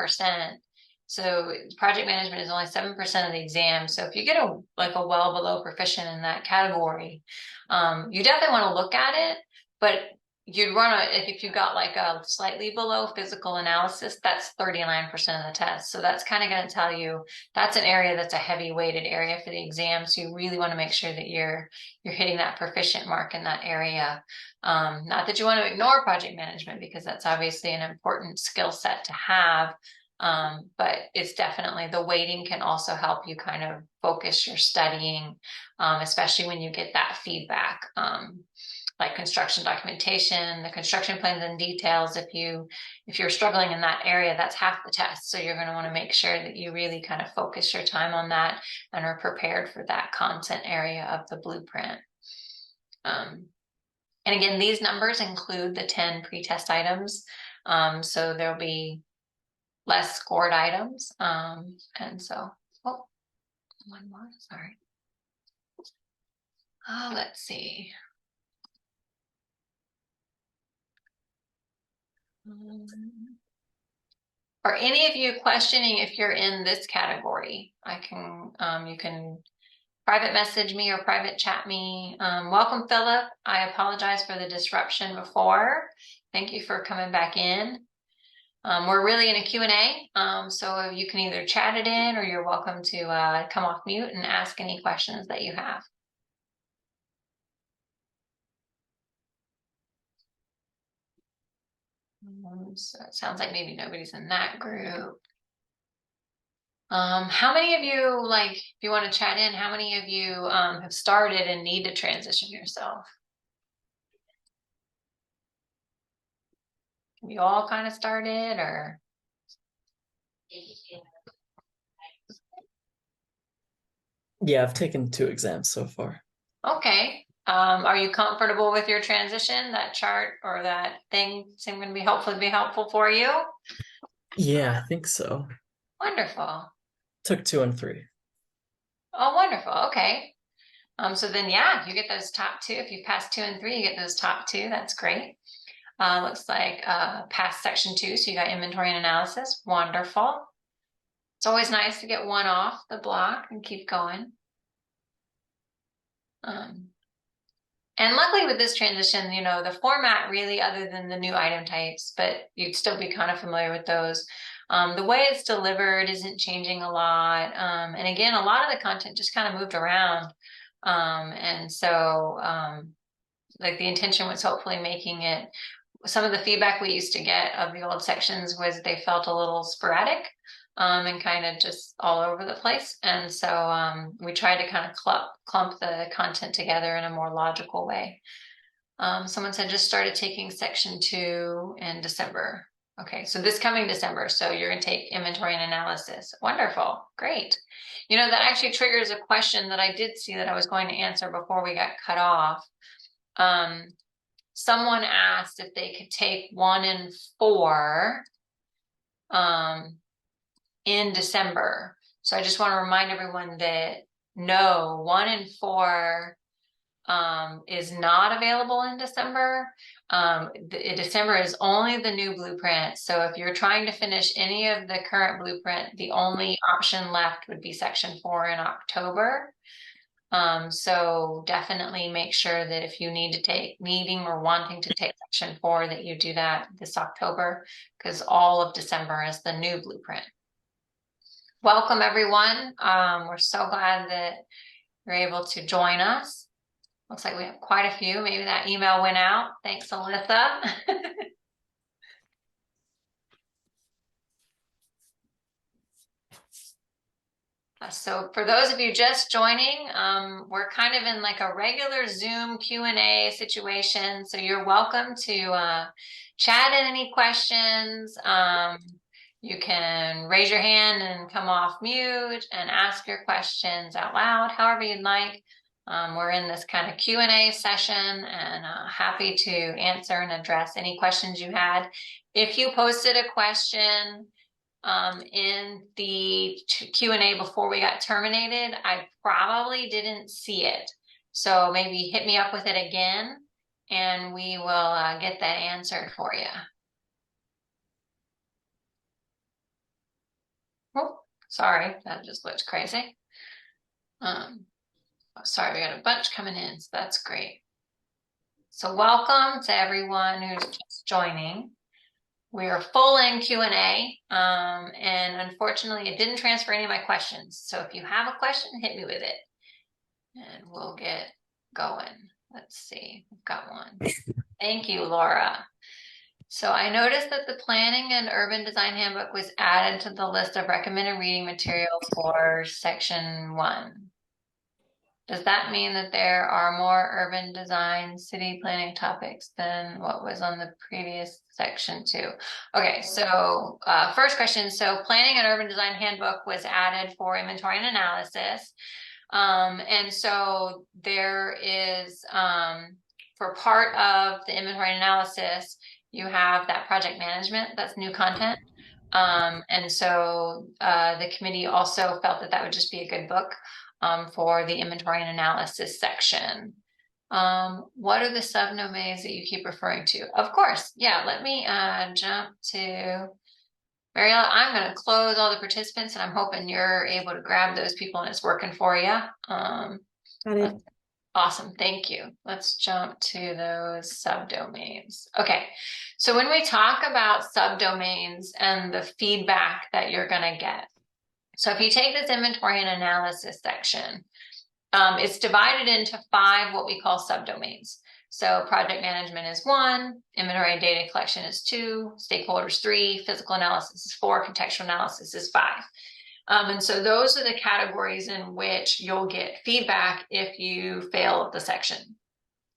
so project management is only 7% of the exam. So if you get a well below proficient in that category, you definitely want to look at it, but you'd run if you got like a slightly below physical analysis, that's 39% of the test. So that's kind of going to tell you that's an area that's a heavy weighted area for the exam. So you really want to make sure that you're hitting that proficient mark in that area. Not that you want to ignore project management, because that's obviously an important skill set to have. But it's definitely, the weighting can also help you kind of focus your studying, especially when you get that feedback. Like construction documentation, the construction plans and details. If you're struggling in that area, that's half the test. So you're going to want to make sure that you really kind of focus your time on that and are prepared for that content area of the blueprint. And again, these numbers include the 10 pre-test items. So there'll be less scored items. And so, oh, one more, sorry. Let's see. Are any of you questioning if you're in this category? You can private message me or private chat me. Welcome, Philip. I apologize for the disruption before. Thank you for coming back in. We're really in a Q&A, so you can either chat it in, or you're welcome to come off mute and ask any questions that you have. So it sounds like maybe nobody's in that group. How many of you, like, if you want to chat in, how many of you have started and need to transition yourself? We all kind of started, or? Yeah, I've taken 2 exams so far. Okay. Are you comfortable with your transition? That chart or that thing seemed going to be helpful for you? Yeah, I think so. Wonderful. Took 2 and 3. Oh, wonderful. Okay. So then, yeah, you get those top 2. If you pass 2 and 3, you get those top 2. That's great. Looks like past section 2. So you got inventory and analysis. Wonderful. It's always nice to get one off the block and keep going. And luckily with this transition, the format really, other than the new item types, but you'd still be kind of familiar with those. The way it's delivered isn't changing a lot. And again, a lot of the content just kind of moved around. And so like the intention was hopefully making it, some of the feedback we used to get of the old sections was they felt a little sporadic. And kind of just all over the place. And so we tried to kind of clump the content together in a more logical way. Someone said just started taking section 2 in December. Okay, so this coming December. So you're going to take inventory and analysis. Wonderful, great. That actually triggers a question that I did see that I was going to answer before we got cut off. Someone asked if they could take 1 and 4 in December. So I just want to remind everyone that no, 1 and 4 is not available in December. December is only the new blueprint. So if you're trying to finish any of the current blueprint, the only option left would be section 4 in October. So definitely make sure that if you needing or wanting to take section 4, that you do that this October, because all of December is the new blueprint. Welcome, everyone. We're so glad that you're able to join us. Looks like we have quite a few. Maybe that email went out. Thanks, Alyssa. So for those of you just joining, we're kind of in like a regular Zoom Q&A situation. So you're welcome to chat in any questions. You can raise your hand and come off mute and ask your questions out loud, however you'd like. We're in this kind of Q&A session and happy to answer and address any questions you had. If you posted a question in the Q&A before we got terminated, I probably didn't see it. So maybe hit me up with it again and we will get that answered for you. Oh, sorry, that just looked crazy. Sorry, we got a bunch coming in, so that's great. So welcome to everyone who's just joining. We are full in Q&A, and unfortunately it didn't transfer any of my questions. So if you have a question, hit me with it and we'll get going. Let's see, we've got one. Thank you, Laura. So I noticed that the Planning and Urban Design Handbook was added to the list of recommended reading materials for section 1. Does that mean that there are more urban design city planning topics than what was on the previous section 2? Okay, so first question. So Planning and Urban Design Handbook was added for inventory and analysis. And so there is, for part of the inventory and analysis, you have that project management, that's new content. And so the committee also felt that that would just be a good book for the inventory and analysis section. What are the subdomains that you keep referring to? Of course, yeah, let me jump to Mariela. I'm going to close all the participants and I'm hoping you're able to grab those people and it's working for you. Got it. Awesome, thank you. Let's jump to those subdomains. Okay, so when we talk about subdomains and the feedback that you're going to get, so if you take this inventory and analysis section, it's divided into 5 what we call subdomains. So project management is 1, inventory and data collection is 2, stakeholders 3, physical analysis is 4, contextual analysis is 5. And so those are the categories in which you'll get feedback if you fail the section.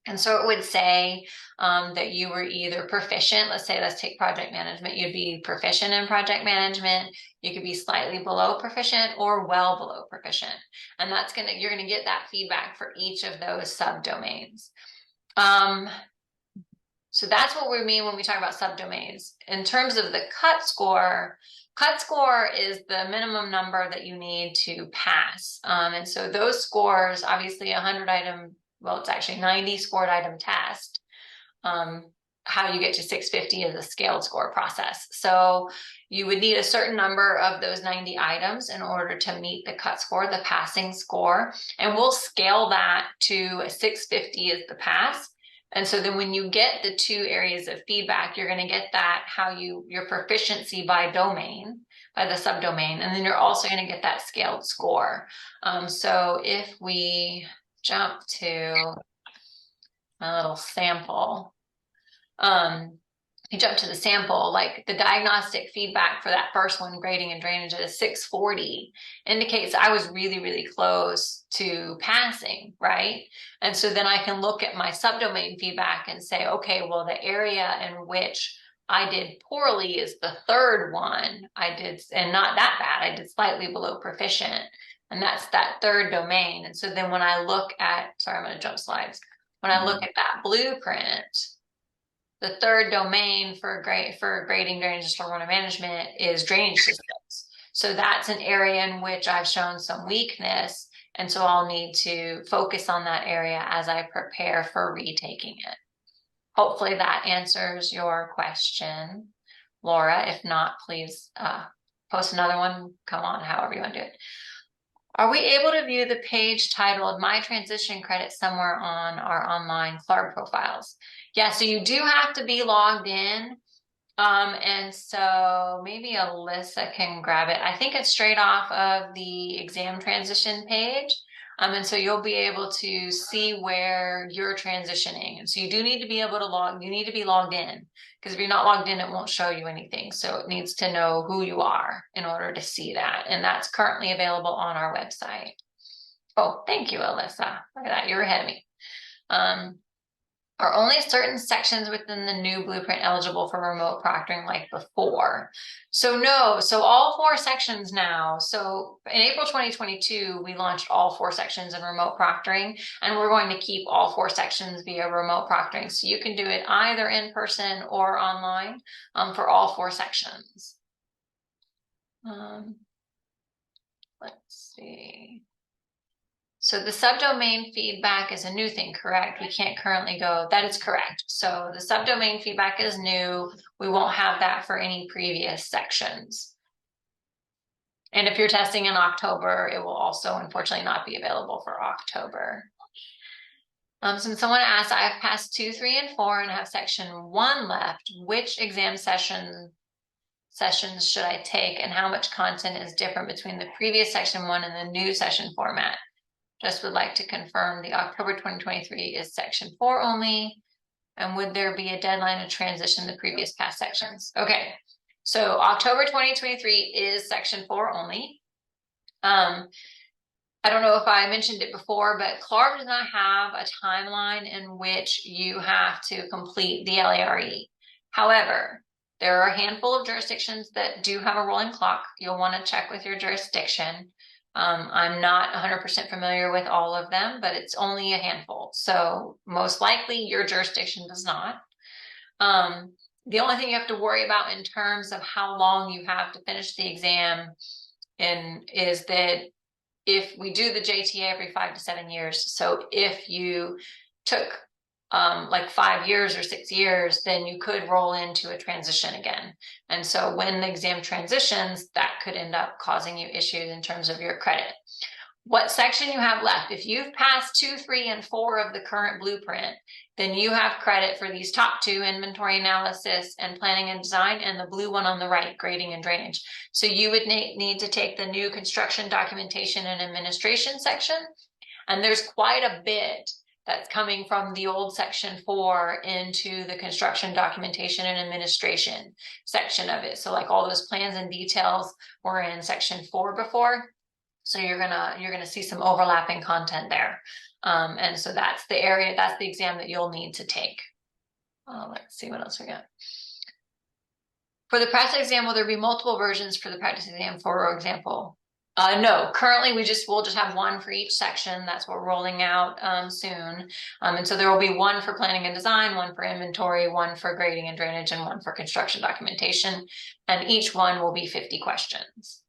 And so it would say that you were either proficient, let's take project management, you'd be proficient in project management, you could be slightly below proficient or well below proficient. And that's you're gonna get that feedback for each of those subdomains. So that's what we mean when we talk about subdomains. In terms of the cut score is the minimum number that you need to pass. And so those scores, obviously 100 item, well, it's actually 90 scored item test. How you get to 650 is a scaled score process. So you would need a certain number of those 90 items in order to meet the cut score, the passing score. And we'll scale that to a 650 is the pass. And so then when you get the 2 areas of feedback, you're going to get that your proficiency by domain, by the subdomain, and then you're also going to get that scaled score. So if we jump to a little sample, you jump to the sample, like the diagnostic feedback for that first one, grading and drainage at a 640, indicates I was really, really close to passing, right? And so then I can look at my subdomain feedback and say, okay, well, the area in which I did poorly is the 3rd one. And not that bad, I did slightly below proficient. And that's that 3rd domain. And so then when I look at, sorry, I'm going to jump slides. When I look at that blueprint, the 3rd domain for grading, drainage, and stormwater management is drainage systems. So that's an area in which I've shown some weakness. And so I'll need to focus on that area as I prepare for retaking it. Hopefully that answers your question, Laura. If not, please post another one. Come on, however you want to do it. Are we able to view the page titled My Transition Credit somewhere on our online CLARB profiles? Yeah, so you do have to be logged in. And so maybe Alyssa can grab it. I think it's straight off of the exam transition page. And so you'll be able to see where you're transitioning. And so you do need to be able to you need to be logged in, because if you're not logged in, it won't show you anything. So it needs to know who you are in order to see that. And that's currently available on our website. Oh, thank you, Alyssa. Look at that, you're ahead of me. are only certain sections within the new blueprint eligible for remote proctoring like before. So no, so all 4 sections now. So in April 2022, we launched all 4 sections in remote proctoring, and we're going to keep all 4 sections via remote proctoring. So you can do it either in person or online for all 4 sections. Let's see. So the subdomain feedback is a new thing, correct? We can't currently go, that is correct. So the subdomain feedback is new. We won't have that for any previous sections. And if you're testing in October, it will also unfortunately not be available for October. So someone asked, I've passed 2, 3, and 4 and have section 1 left. Which exam sessions should I take, and how much content is different between the previous section 1 and the new session format? Just would like to confirm the October 2023 is section 4 only. And would there be a deadline to transition the previous past sections? Okay, so October 2023 is section 4 only. I don't know if I mentioned it before, but Clark does not have a timeline in which you have to complete the LARE. However, there are a handful of jurisdictions that do have a rolling clock. You'll want to check with your jurisdiction. I'm not 100% familiar with all of them, but it's only a handful. So most likely your jurisdiction does not. The only thing you have to worry about in terms of how long you have to finish the exam is that if we do the JTA every 5 to 7 years, so if you took like 5 years or 6 years, then you could roll into a transition again. And so when the exam transitions, that could end up causing you issues in terms of your credit. What section you have left, if you've passed 2, 3, and 4 of the current blueprint, then you have credit for these top 2, inventory analysis and planning and design, and the blue one on the right, grading and drainage. So you would need to take the new construction documentation and administration section. And there's quite a bit that's coming from the old section 4 into the construction documentation and administration section of it. So like all those plans and details were in section 4 before. So you're gonna see some overlapping content there. And so that's the area, that's the exam that you'll need to take. Let's see what else we got. For the practice exam, will there be multiple versions for the practice exam, for example? No, currently we'll just have 1 for each section. That's what we're rolling out soon. And so there will be 1 for planning and design, 1 for inventory, 1 for grading and drainage, and 1 for construction documentation. And each one will be 50 questions.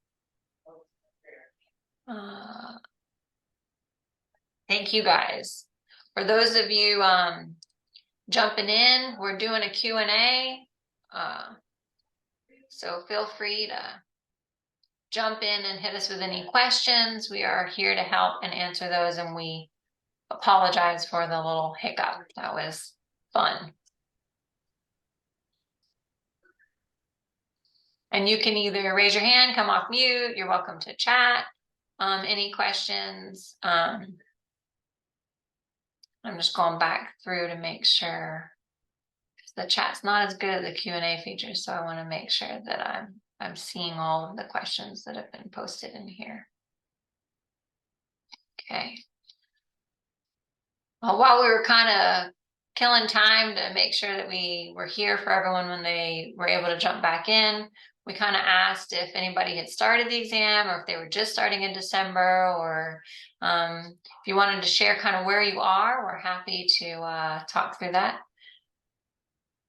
Thank you guys. For those of you jumping in, we're doing a Q&A. So feel free to jump in and hit us with any questions. We are here to help and answer those, and we apologize for the little hiccup. That was fun. And you can either raise your hand, come off mute. You're welcome to chat. Any questions? I'm just going back through to make sure the chat's not as good as the Q&A feature, so I want to make sure that I'm seeing all of the questions that have been posted in here. Okay. Well, while we were kind of killing time to make sure that we were here for everyone when they were able to jump back in, we kind of asked if anybody had started the exam or if they were just starting in December, or if you wanted to share kind of where you are, we're happy to talk through that.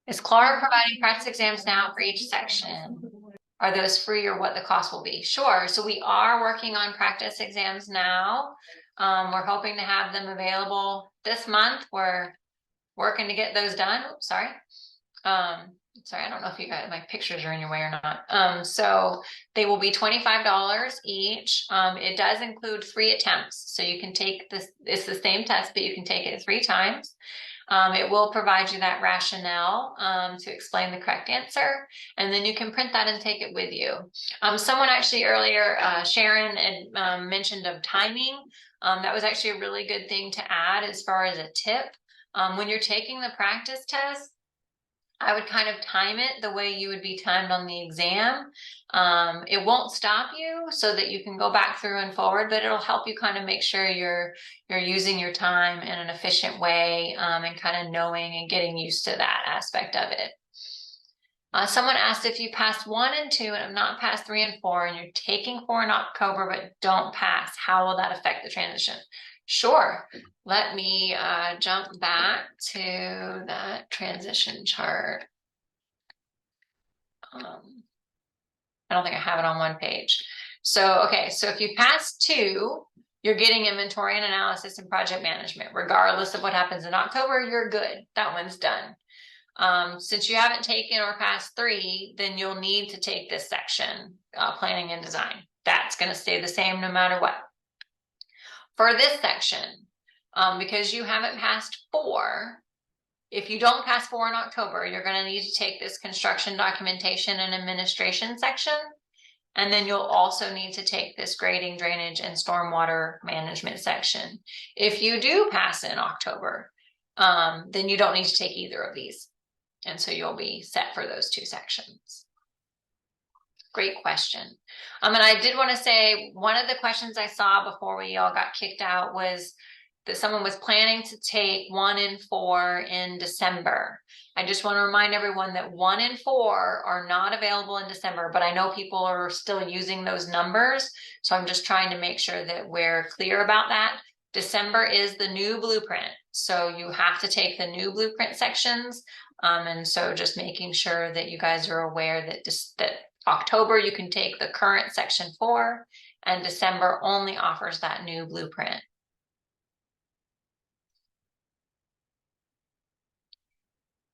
Is Clark providing practice exams now for each section? Are those free, or what the cost will be? Sure. So we are working on practice exams now. We're hoping to have them available this month. We're working to get those done. Oops, sorry. Sorry, I don't know if you guys, my pictures are in your way or not. So they will be $25 each. It does include 3 attempts. So you can take this, it's the same test, but you can take it 3 times. It will provide you that rationale to explain the correct answer, and then you can print that and take it with you. Someone actually earlier, Sharon, had mentioned of timing. That was actually a really good thing to add as far as a tip. When you're taking the practice test, I would kind of time it the way you would be timed on the exam. It won't stop you so that you can go back through and forward, but it'll help you kind of make sure you're using your time in an efficient way, and kind of knowing and getting used to that aspect of it. Someone asked if you passed 1 and 2 and have not passed 3 and 4, and you're taking 4 in October but don't pass, how will that affect the transition? Sure. Let me jump back to that transition chart. I don't think I have it on one page. So, okay, so if you pass 2, you're getting inventory and analysis and project management. Regardless of what happens in October, you're good. That one's done. Since you haven't taken or passed 3, then you'll need to take this section, planning and design. That's going to stay the same no matter what. For this section, because you haven't passed 4, if you don't pass 4 in October, you're going to need to take this construction documentation and administration section. And then you'll also need to take this grading, drainage, and stormwater management section. If you do pass in October, then you don't need to take either of these. And so you'll be set for those 2 sections. Great question. And I did want to say, one of the questions I saw before we all got kicked out was that someone was planning to take 1 and 4 in December. I just want to remind everyone that 1 and 4 are not available in December, but I know people are still using those numbers. So I'm just trying to make sure that we're clear about that. December is the new blueprint. So you have to take the new blueprint sections. And so just making sure that you guys are aware that that October you can take the current section 4, and December only offers that new blueprint.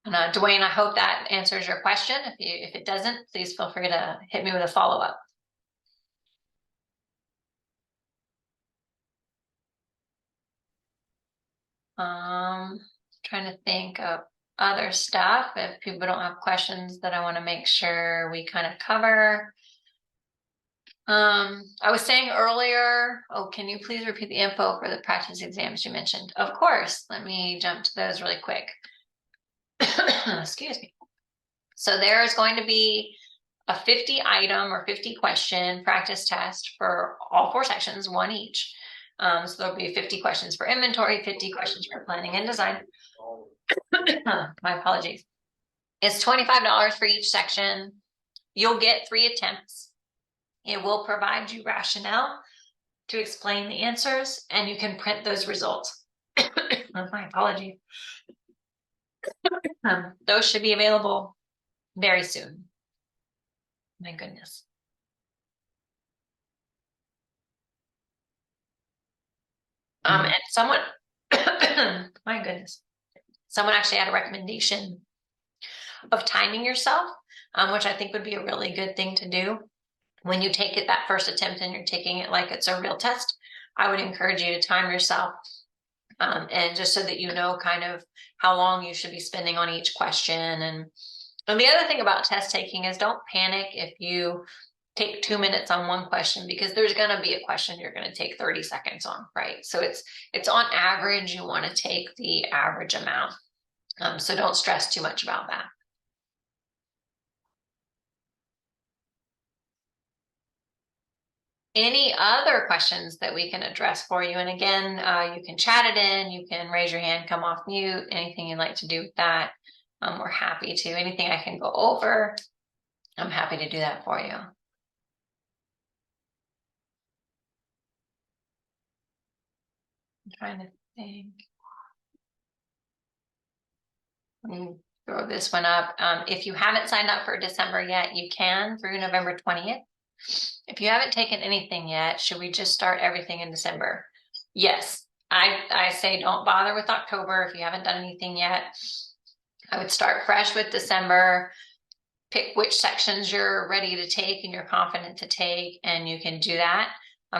And Dwayne, I hope that answers your question. If it doesn't, please feel free to hit me with a follow-up. Trying to think of other stuff. If people don't have questions that I want to make sure we kind of cover. I was saying earlier, can you please repeat the info for the practice exams you mentioned? Of course. Let me jump to those really quick. Excuse me. So there is going to be a 50 item or 50 question practice test for all 4 sections, 1 each. So there'll be 50 questions for inventory, 50 questions for planning and design. My apologies. It's $25 for each section. You'll get 3 attempts. It will provide you rationale to explain the answers, and you can print those results. My apologies. Those should be available very soon. My goodness. And someone, my goodness, someone actually had a recommendation of timing yourself, which I think would be a really good thing to do. When you take it that first attempt and you're taking it like it's a real test, I would encourage you to time yourself, and just so that you know kind of how long you should be spending on each question. And the other thing about test taking is don't panic if you take 2 minutes on one question, because there's going to be a question you're going to take 30 seconds on, right? So it's on average, you want to take the average amount. So don't stress too much about that. Any other questions that we can address for you? And again, you can chat it in, you can raise your hand, come off mute, anything you'd like to do with that. We're happy to. Anything I can go over, I'm happy to do that for you. I'm trying to think. Let me throw this one up. If you haven't signed up for December yet, you can through November 20th. If you haven't taken anything yet, should we just start everything in December? Yes, I say don't bother with October if you haven't done anything yet. I would start fresh with December, pick which sections you're ready to take and you're confident to take, and you can do that.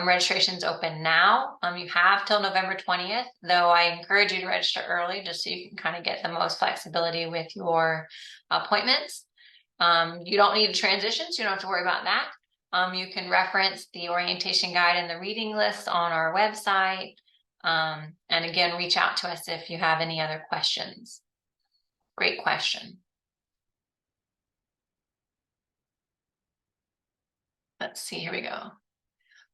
Registration's open now. You have till November 20th, though I encourage you to register early just so you can kind of get the most flexibility with your appointments. You don't need to transition, so you don't have to worry about that. You can reference the orientation guide and the reading list on our website. And again, reach out to us if you have any other questions. Great question. let's see, here we go.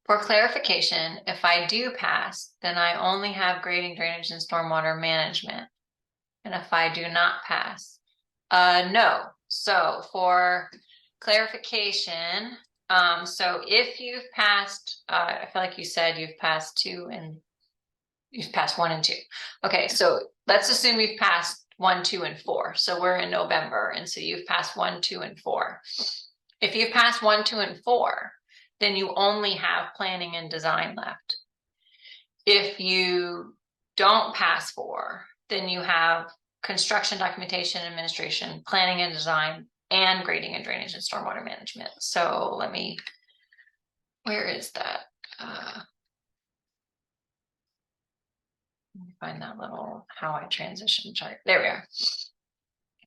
For clarification, if I do pass, then I only have grading, drainage, and stormwater management. And if I do not pass, no. So for clarification, so if you've passed, I feel like you said you've passed 1 and 2. Okay, so let's assume you've passed 1, 2, and 4. So we're in November, and so you've passed 1, 2, and 4. If you've passed 1, 2, and 4, then you only have planning and design left. If you don't pass 4, then you have construction, documentation, administration, planning and design, and grading and drainage and stormwater management. So where is that? Let me find that little how I transition chart. There we are.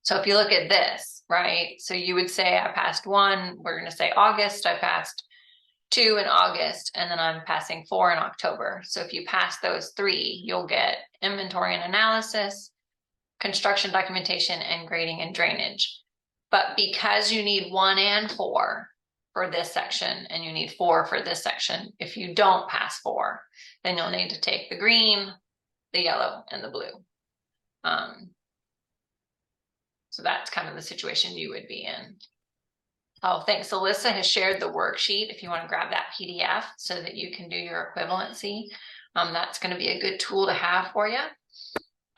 So if you look at this, right? So you would say I passed 1, we're going to say August, I passed 2 in August, and then I'm passing 4 in October. So if you pass those 3, you'll get inventory and analysis, construction documentation, and grading and drainage. But because you need 1 and 4 for this section, and you need 4 for this section, if you don't pass 4, then you'll need to take the green, the yellow, and the blue. So that's kind of the situation you would be in. Oh, thanks. Alyssa has shared the worksheet if you want to grab that PDF so that you can do your equivalency. That's going to be a good tool to have for you.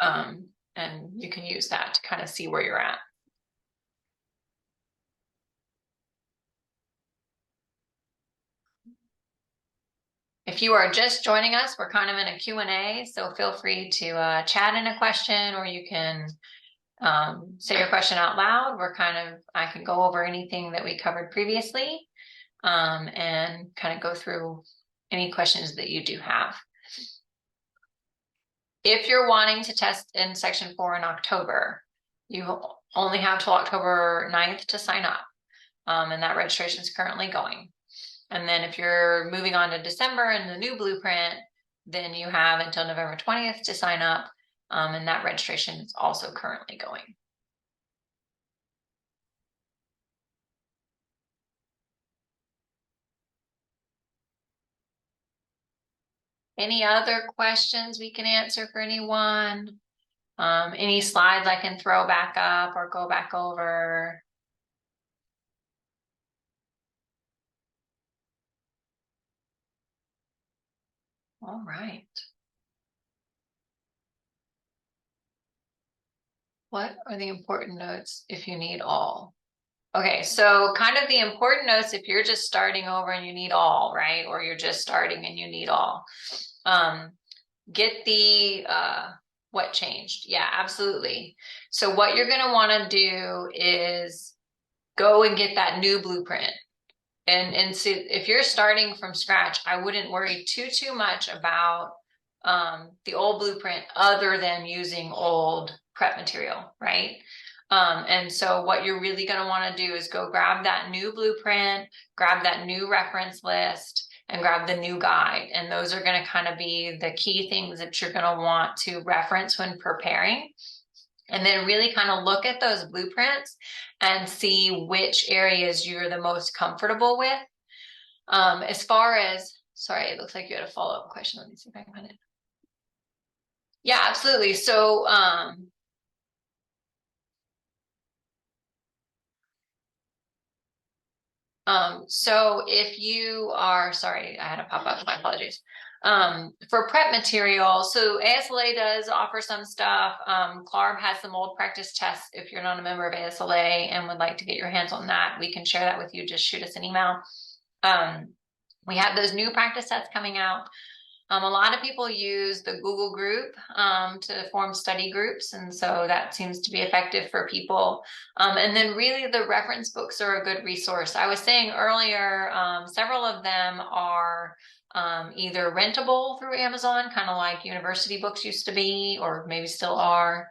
And you can use that to kind of see where you're at. If you are just joining us, we're kind of in a Q&A, so feel free to chat in a question, or you can say your question out loud. I can go over anything that we covered previously, and kind of go through any questions that you do have. If you're wanting to test in section 4 in October, you only have till October 9th to sign up. And that registration is currently going. And then if you're moving on to December and the new blueprint, then you have until November 20th to sign up. And that registration is also currently going. Any other questions we can answer for anyone? Any slides I can throw back up or go back over? All right. What are the important notes if you need all? Okay, so kind of the important notes if you're just starting over and you need all, right? Or you're just starting and you need all. Get the what changed. Yeah, absolutely. So what you're going to want to do is go and get that new blueprint. And so if you're starting from scratch, I wouldn't worry too much about the old blueprint other than using old prep material, right? And so what you're really going to want to do is go grab that new blueprint, grab that new reference list, and grab the new guide. And those are going to kind of be the key things that you're going to want to reference when preparing. And then really kind of look at those blueprints and see which areas you're the most comfortable with. As far as, sorry, it looks like you had a follow-up question. Let me see if I can find it. Yeah, absolutely. So, so if you are, sorry, I had a pop-up, my apologies. For prep material, so ASLA does offer some stuff. CLARB has some old practice tests. If you're not a member of ASLA and would like to get your hands on that, we can share that with you. Just shoot us an email. We have those new practice tests coming out. A lot of people use the Google group to form study groups, and so that seems to be effective for people. And then really the reference books are a good resource. I was saying earlier, several of them are either rentable through Amazon, kind of like university books used to be, or maybe still are.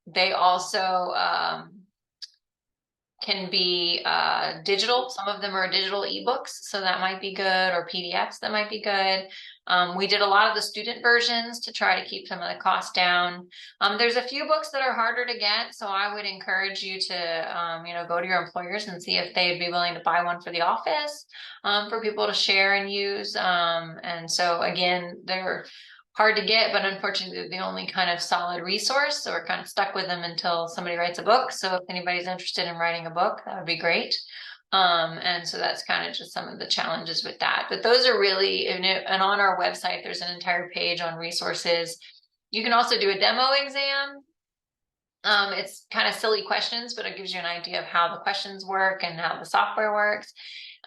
They also can be digital. Some of them are digital ebooks, so that might be good, or PDFs that might be good. We did a lot of the student versions to try to keep some of the costs down. There's a few books that are harder to get, so I would encourage you to go to your employers and see if they'd be willing to buy one for the office, for people to share and use. And so again, they're hard to get, but unfortunately they're the only kind of solid resource, so we're kind of stuck with them until somebody writes a book. So if anybody's interested in writing a book, that would be great. And so that's kind of just some of the challenges with that, but those are really, and on our website there's an entire page on resources. You can also do a demo exam. It's kind of silly questions, but it gives you an idea of how the questions work and how the software works.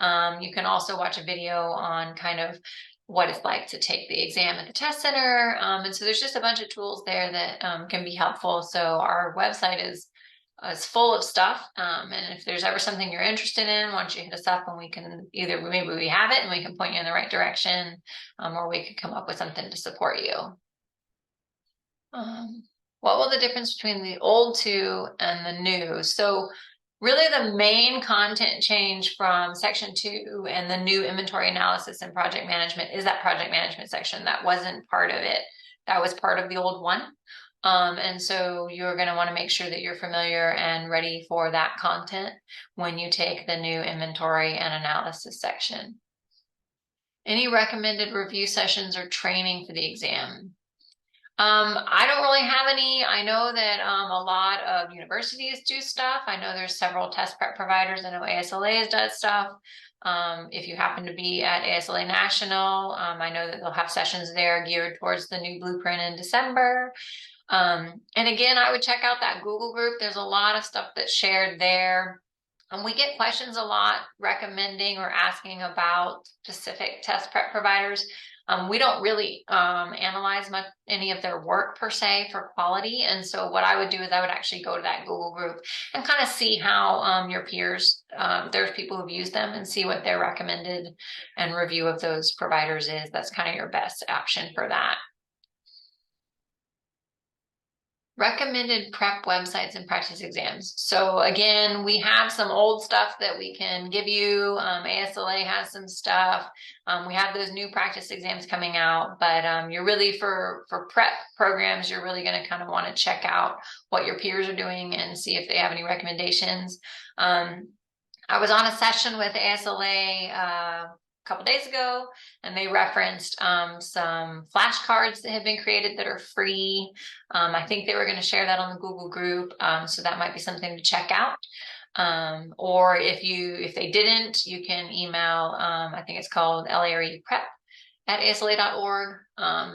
You can also watch a video on kind of what it's like to take the exam at the test center. And so there's just a bunch of tools there that can be helpful. So our website is full of stuff. And if there's ever something you're interested in, why don't you hit us up and we can maybe we have it and we can point you in the right direction, or we could come up with something to support you. What will the difference between the old two and the new? So really the main content change from section 2 and the new inventory analysis and project management is that project management section. That wasn't part of it. That was part of the old one. And so you're going to want to make sure that you're familiar and ready for that content when you take the new inventory and analysis section. Any recommended review sessions or training for the exam? I don't really have any. I know that a lot of universities do stuff. I know there's several test prep providers. I know ASLA does stuff. If you happen to be at ASLA National, I know that they'll have sessions there geared towards the new blueprint in December. And again, I would check out that Google group. There's a lot of stuff that's shared there. And we get questions a lot recommending or asking about specific test prep providers. We don't really analyze any of their work per se for quality. And so what I would do is I would actually go to that Google group and kind of see how your peers, there's people who've used them, and see what their recommended and review of those providers is. That's kind of your best option for that. Recommended prep websites and practice exams. So again, we have some old stuff that we can give you. ASLA has some stuff. We have those new practice exams coming out, but you're really for prep programs, you're really going to kind of want to check out what your peers are doing and see if they have any recommendations. I was on a session with ASLA couple days ago, and they referenced some flashcards that have been created that are free. I think they were going to share that on the Google group, so that might be something to check out. Or if they didn't, you can email, I think it's called lareprep@asla.org.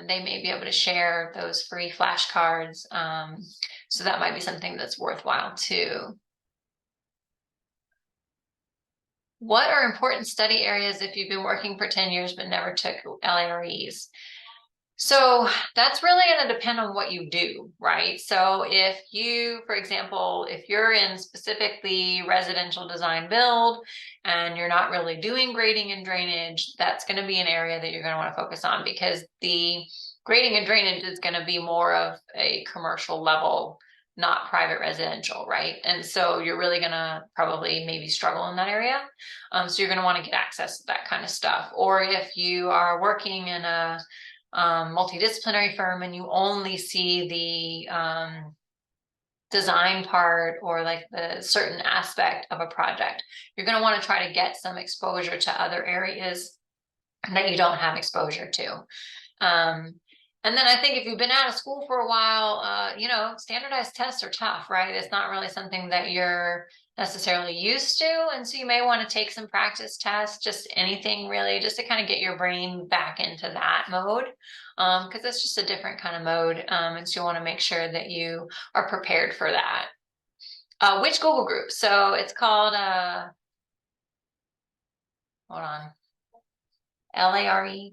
They may be able to share those free flashcards, so that might be something that's worthwhile too. What are important study areas if you've been working for 10 years but never took LAREs? So that's really going to depend on what you do, right? So if you, for example, if you're in specifically residential design build and you're not really doing grading and drainage, that's going to be an area that you're going to want to focus on, because the grading and drainage is going to be more of a commercial level, not private residential, right? And so you're really going to probably maybe struggle in that area. So you're going to want to get access to that kind of stuff. Or if you are working in a multidisciplinary firm and you only see the design part or like the certain aspect of a project, you're going to want to try to get some exposure to other areas that you don't have exposure to. And then I think if you've been out of school for a while, standardized tests are tough, right? It's not really something that you're necessarily used to. And so you may want to take some practice tests, just anything really, just to kind of get your brain back into that mode, because it's just a different kind of mode. And so you want to make sure that you are prepared for that. Which Google group? So it's called, hold on, LARE.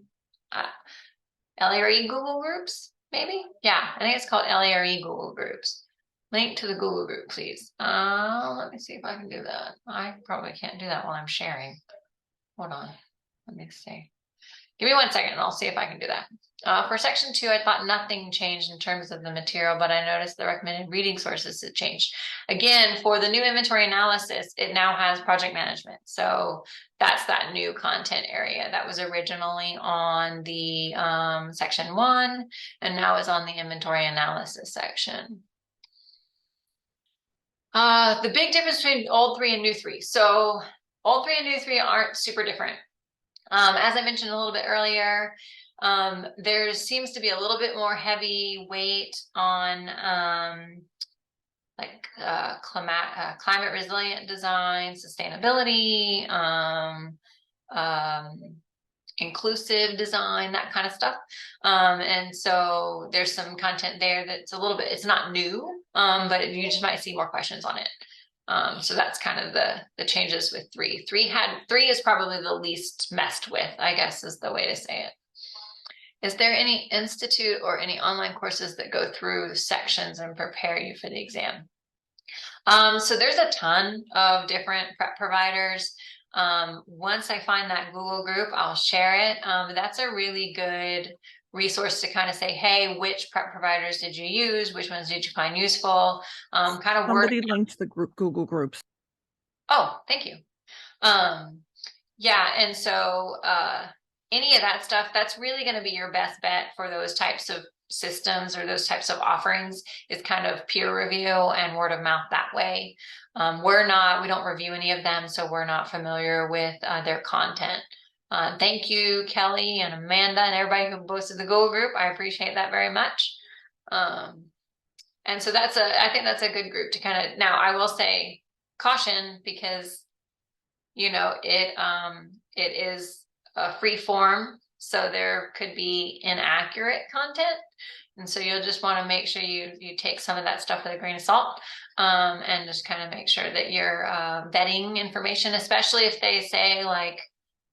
LARE Google Groups, maybe? Yeah, I think it's called LARE Google Groups. Link to the Google group, please. Let me see if I can do that. I probably can't do that while I'm sharing. Hold on. Let me see. Give me 1 second and I'll see if I can do that. For section 2, I thought nothing changed in terms of the material, but I noticed the recommended reading sources had changed. Again, for the new inventory analysis, it now has project management. So that's that new content area that was originally on the section 1 and now is on the inventory analysis section. The big difference between old 3 and new 3. So old 3 and new 3 aren't super different. As I mentioned a little bit earlier, there seems to be a little bit more heavy weight on climate resilient design, sustainability, inclusive design, that kind of stuff. And so there's some content there that's a little bit, it's not new, but you just might see more questions on it. So that's kind of the changes with 3. 3 is probably the least messed with, I guess is the way to say it. Is there any institute or any online courses that go through sections and prepare you for the exam? So there's a ton of different prep providers. Once I find that Google group, I'll share it. That's a really good resource to kind of say, hey, which prep providers did you use? Which ones did you find useful? Kind of Somebody linked the Google groups. Oh, thank you. Yeah, and so any of that stuff, that's really going to be your best bet for those types of systems or those types of offerings, is kind of peer review and word of mouth that way. We don't review any of them, so we're not familiar with their content. Thank you, Kelly and Amanda and everybody who posted the Google group. I appreciate that very much. And so I think that's a good group to kind of, now I will say caution, because it is a free form, so there could be inaccurate content. And so you'll just want to make sure you take some of that stuff with a grain of salt, and just kind of make sure that you're vetting information, especially if they say like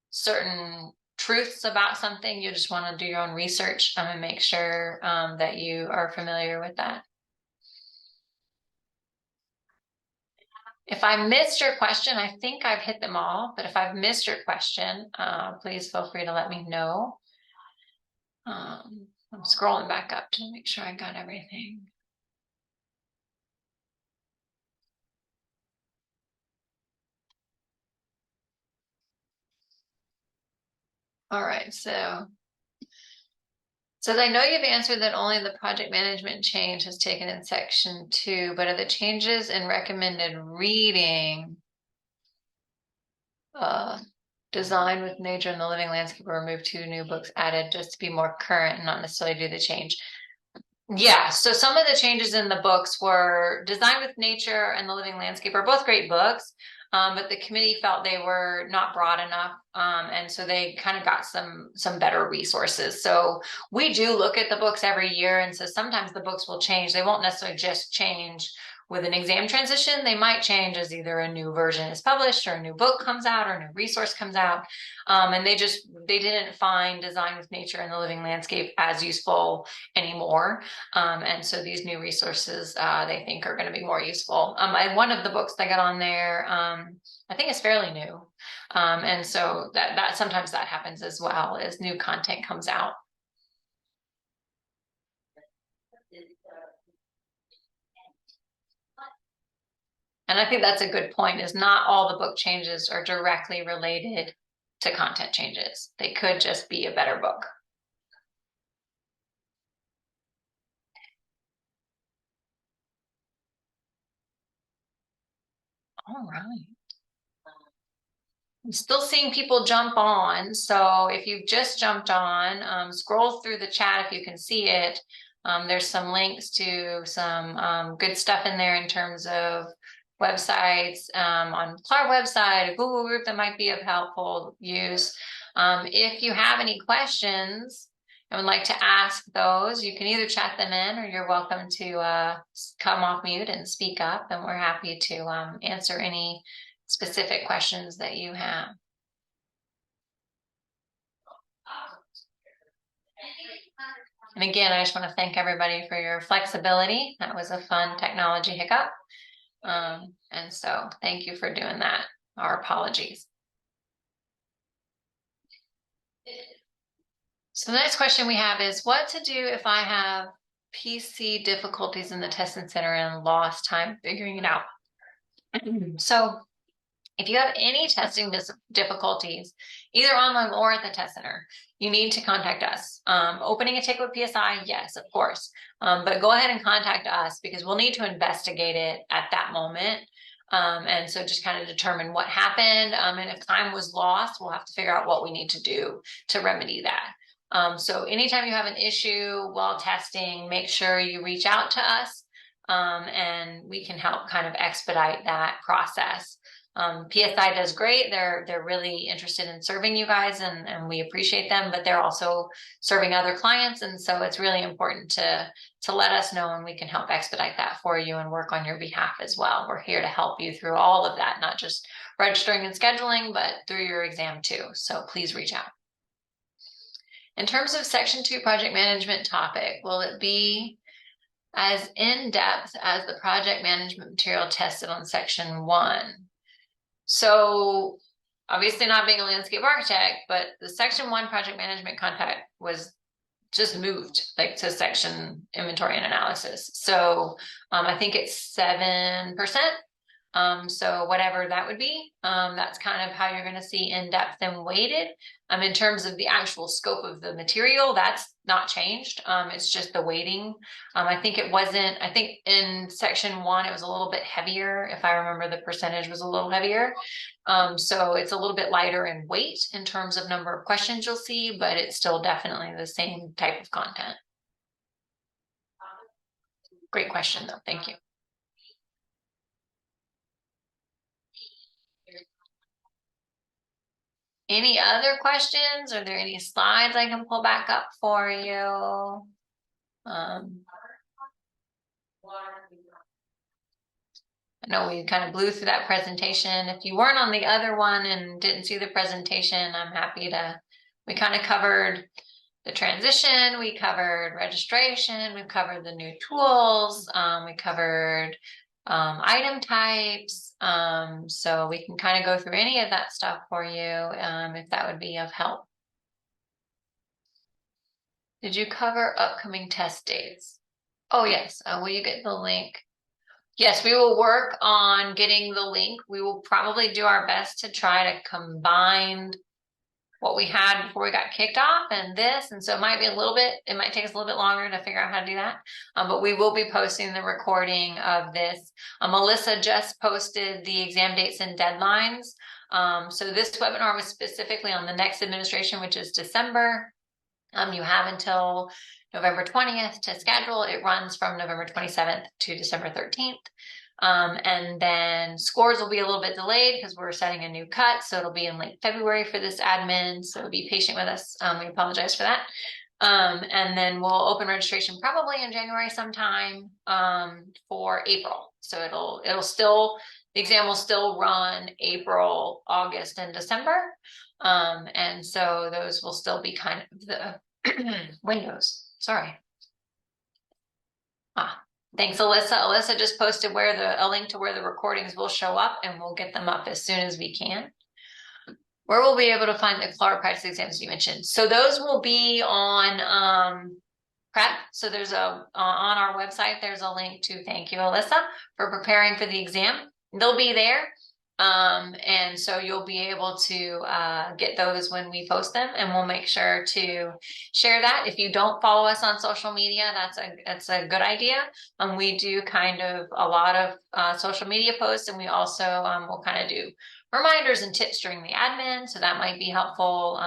certain truths about something. You just want to do your own research and make sure that you are familiar with that. If I missed your question, I think I've hit them all, but if I've missed your question, please feel free to let me know. I'm scrolling back up to make sure I got everything. All right, so I know you've answered that only the project management change has taken in section 2, but are the changes in recommended reading design with nature and the living landscape were removed, 2 new books added just to be more current and not necessarily do the change? Yeah, so some of the changes in the books were Design with Nature and The Living Landscape are both great books, but the committee felt they were not broad enough, and so they kind of got some better resources. So we do look at the books every year, and so sometimes the books will change. They won't necessarily just change with an exam transition. They might change as either a new version is published or a new book comes out or a new resource comes out. And they didn't find Design with Nature and the Living Landscape as useful anymore. And so these new resources, they think are going to be more useful. One of the books that got on there, I think is fairly new. And so that sometimes that happens as well as new content comes out. And I think that's a good point, is not all the book changes are directly related to content changes. They could just be a better book. All right. I'm still seeing people jump on. So if you've just jumped on, scroll through the chat if you can see it. There's some links to some good stuff in there in terms of websites, on our website, a Google group that might be of helpful use. If you have any questions and would like to ask those, you can either chat them in or you're welcome to come off mute and speak up, and we're happy to answer any specific questions that you have. And again, I just want to thank everybody for your flexibility. That was a fun technology hiccup. And so thank you for doing that. Our apologies. So the next question we have is what to do if I have PC difficulties in the testing center and lost time figuring it out. So if you have any testing difficulties, either online or at the test center, you need to contact us. Opening a ticket with PSI, yes, of course. But go ahead and contact us because we'll need to investigate it at that moment. And so just kind of determine what happened. And if time was lost, we'll have to figure out what we need to do to remedy that. So anytime you have an issue while testing, make sure you reach out to us and we can help kind of expedite that process. PSI does great. They're really interested in serving you guys and we appreciate them, but they're also serving other clients. And so it's really important to let us know and we can help expedite that for you and work on your behalf as well. We're here to help you through all of that, not just registering and scheduling, but through your exam too. So please reach out. In terms of Section 2 project management topic, will it be as in-depth as the project management material tested on Section 1? So obviously not being a landscape architect, but the Section 1 project management content was just moved like to section inventory and analysis. So I think it's 7%. So whatever that would be, that's kind of how you're going to see in-depth and weighted. In terms of the actual scope of the material, that's not changed. It's just the weighting. I think in Section 1, it was a little bit heavier. If I remember, the percentage was a little heavier. So it's a little bit lighter in weight in terms of number of questions you'll see, but it's still definitely the same type of content. Great question though. Thank you. Any other questions? Are there any slides I can pull back up for you? I know we kind of blew through that presentation. If you weren't on the other one and didn't see the presentation, I'm happy to, we kind of covered the transition, we covered registration, we covered the new tools, we covered item types. So we can kind of go through any of that stuff for you if that would be of help. Did you cover upcoming test dates? Oh yes, will you get the link? Yes, we will work on getting the link. We will probably do our best to try to combine what we had before we got kicked off and this. And so it might be it might take us a little bit longer to figure out how to do that. But we will be posting the recording of this. Melissa just posted the exam dates and deadlines. So this webinar was specifically on the next administration, which is December. You have until November 20th to schedule. It runs from November 27th to December 13th. And then scores will be a little bit delayed because we're setting a new cut. So it'll be in late February for this admin. So be patient with us. We apologize for that. And then we'll open registration probably in January sometime for April. So the exam will still run April, August, and December. And so those will still be kind of the windows. Sorry. Thanks, Alyssa. Alyssa just posted a link to where the recordings will show up, and we'll get them up as soon as we can. Where we'll be able to find the CLAR practice exams you mentioned. So those will be on prep. So there's on our website, there's a link to thank you, Alyssa, for preparing for the exam. They'll be there. And so you'll be able to get those when we post them, and we'll make sure to share that. If you don't follow us on social media, that's a good idea. We do kind of a lot of social media posts, and we also will kind of do reminders and tips during the admin, so that might be helpful.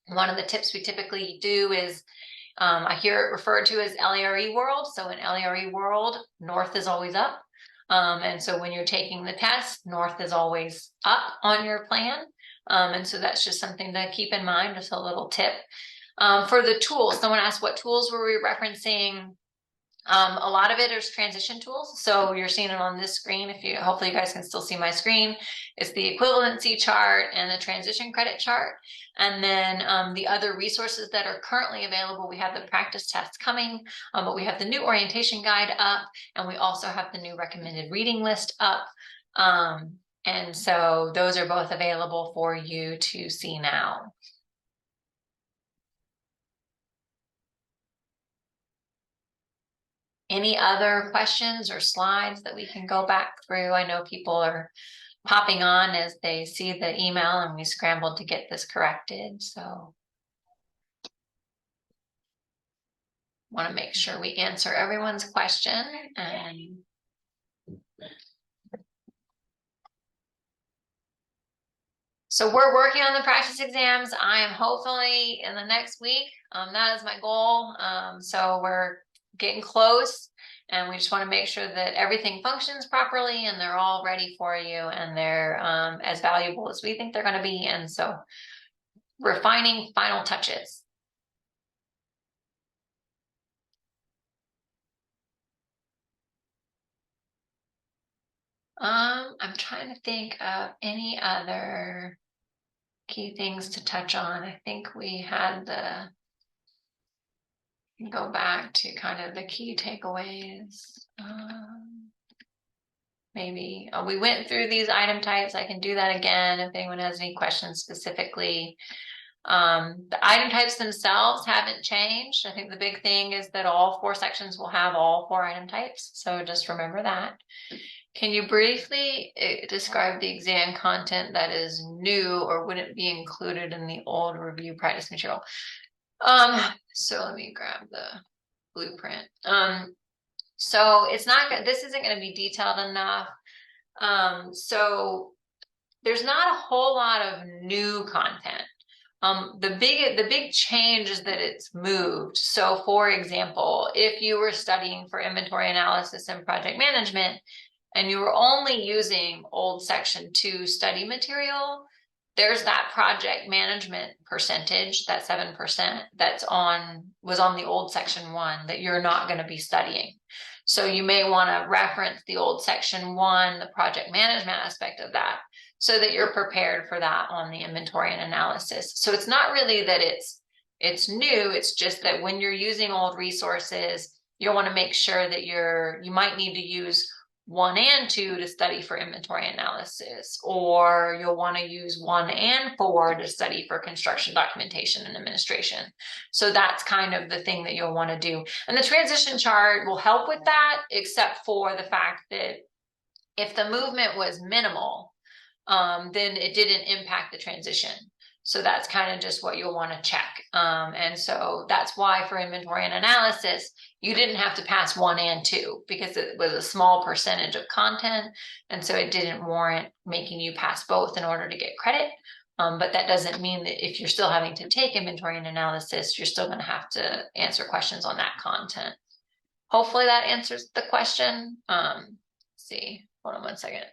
One of the tips we typically do is I hear it referred to as LARE World. So in LARE World, north is always up. And so when you're taking the test, north is always up on your plan. And so that's just something to keep in mind, just a little tip. For the tools, someone asked what tools were we referencing? A lot of it is transition tools. So you're seeing it on this screen. Hopefully you guys can still see my screen. It's the equivalency chart and the transition credit chart. And then the other resources that are currently available, we have the practice tests coming, but we have the new orientation guide up, and we also have the new recommended reading list up. And so those are both available for you to see now. Any other questions or slides that we can go back through? I know people are popping on as they see the email and we scrambled to get this corrected, so. Want to make sure we answer everyone's question and. So we're working on the practice exams. I am hopefully in the next week. That is my goal. So we're getting close and we just want to make sure that everything functions properly and they're all ready for you and they're as valuable as we think they're going to be. And so refining final touches. I'm trying to think of any other key things to touch on. I think we had go back to kind of the key takeaways. Maybe we went through these item types. I can do that again if anyone has any questions specifically. The item types themselves haven't changed. I think the big thing is that all 4 sections will have all 4 item types. So just remember that. Can you briefly describe the exam content that is new or wouldn't be included in the old review practice material? So let me grab the blueprint. So it's not good. This isn't going to be detailed enough. So there's not a whole lot of new content. The big change is that it's moved. So for example, if you were studying for inventory analysis and project management, and you were only using old section 2 study material, there's that project management percentage, that 7% was on the old section 1 that you're not going to be studying. So you may want to reference the old section 1, the project management aspect of that, so that you're prepared for that on the inventory and analysis. So it's not really that it's new, it's just that when you're using old resources, you'll want to make sure that you might need to use 1 and 2 to study for inventory analysis, or you'll want to use 1 and 4 to study for construction documentation and administration. So that's kind of the thing that you'll want to do. And the transition chart will help with that, except for the fact that if the movement was minimal, then it didn't impact the transition. So that's kind of just what you'll want to check. And so that's why for inventory and analysis, you didn't have to pass 1 and 2 because it was a small percentage of content. And so it didn't warrant making you pass both in order to get credit. But that doesn't mean that if you're still having to take inventory and analysis, you're still going to have to answer questions on that content. Hopefully that answers the question. Let's see, hold on 1 second.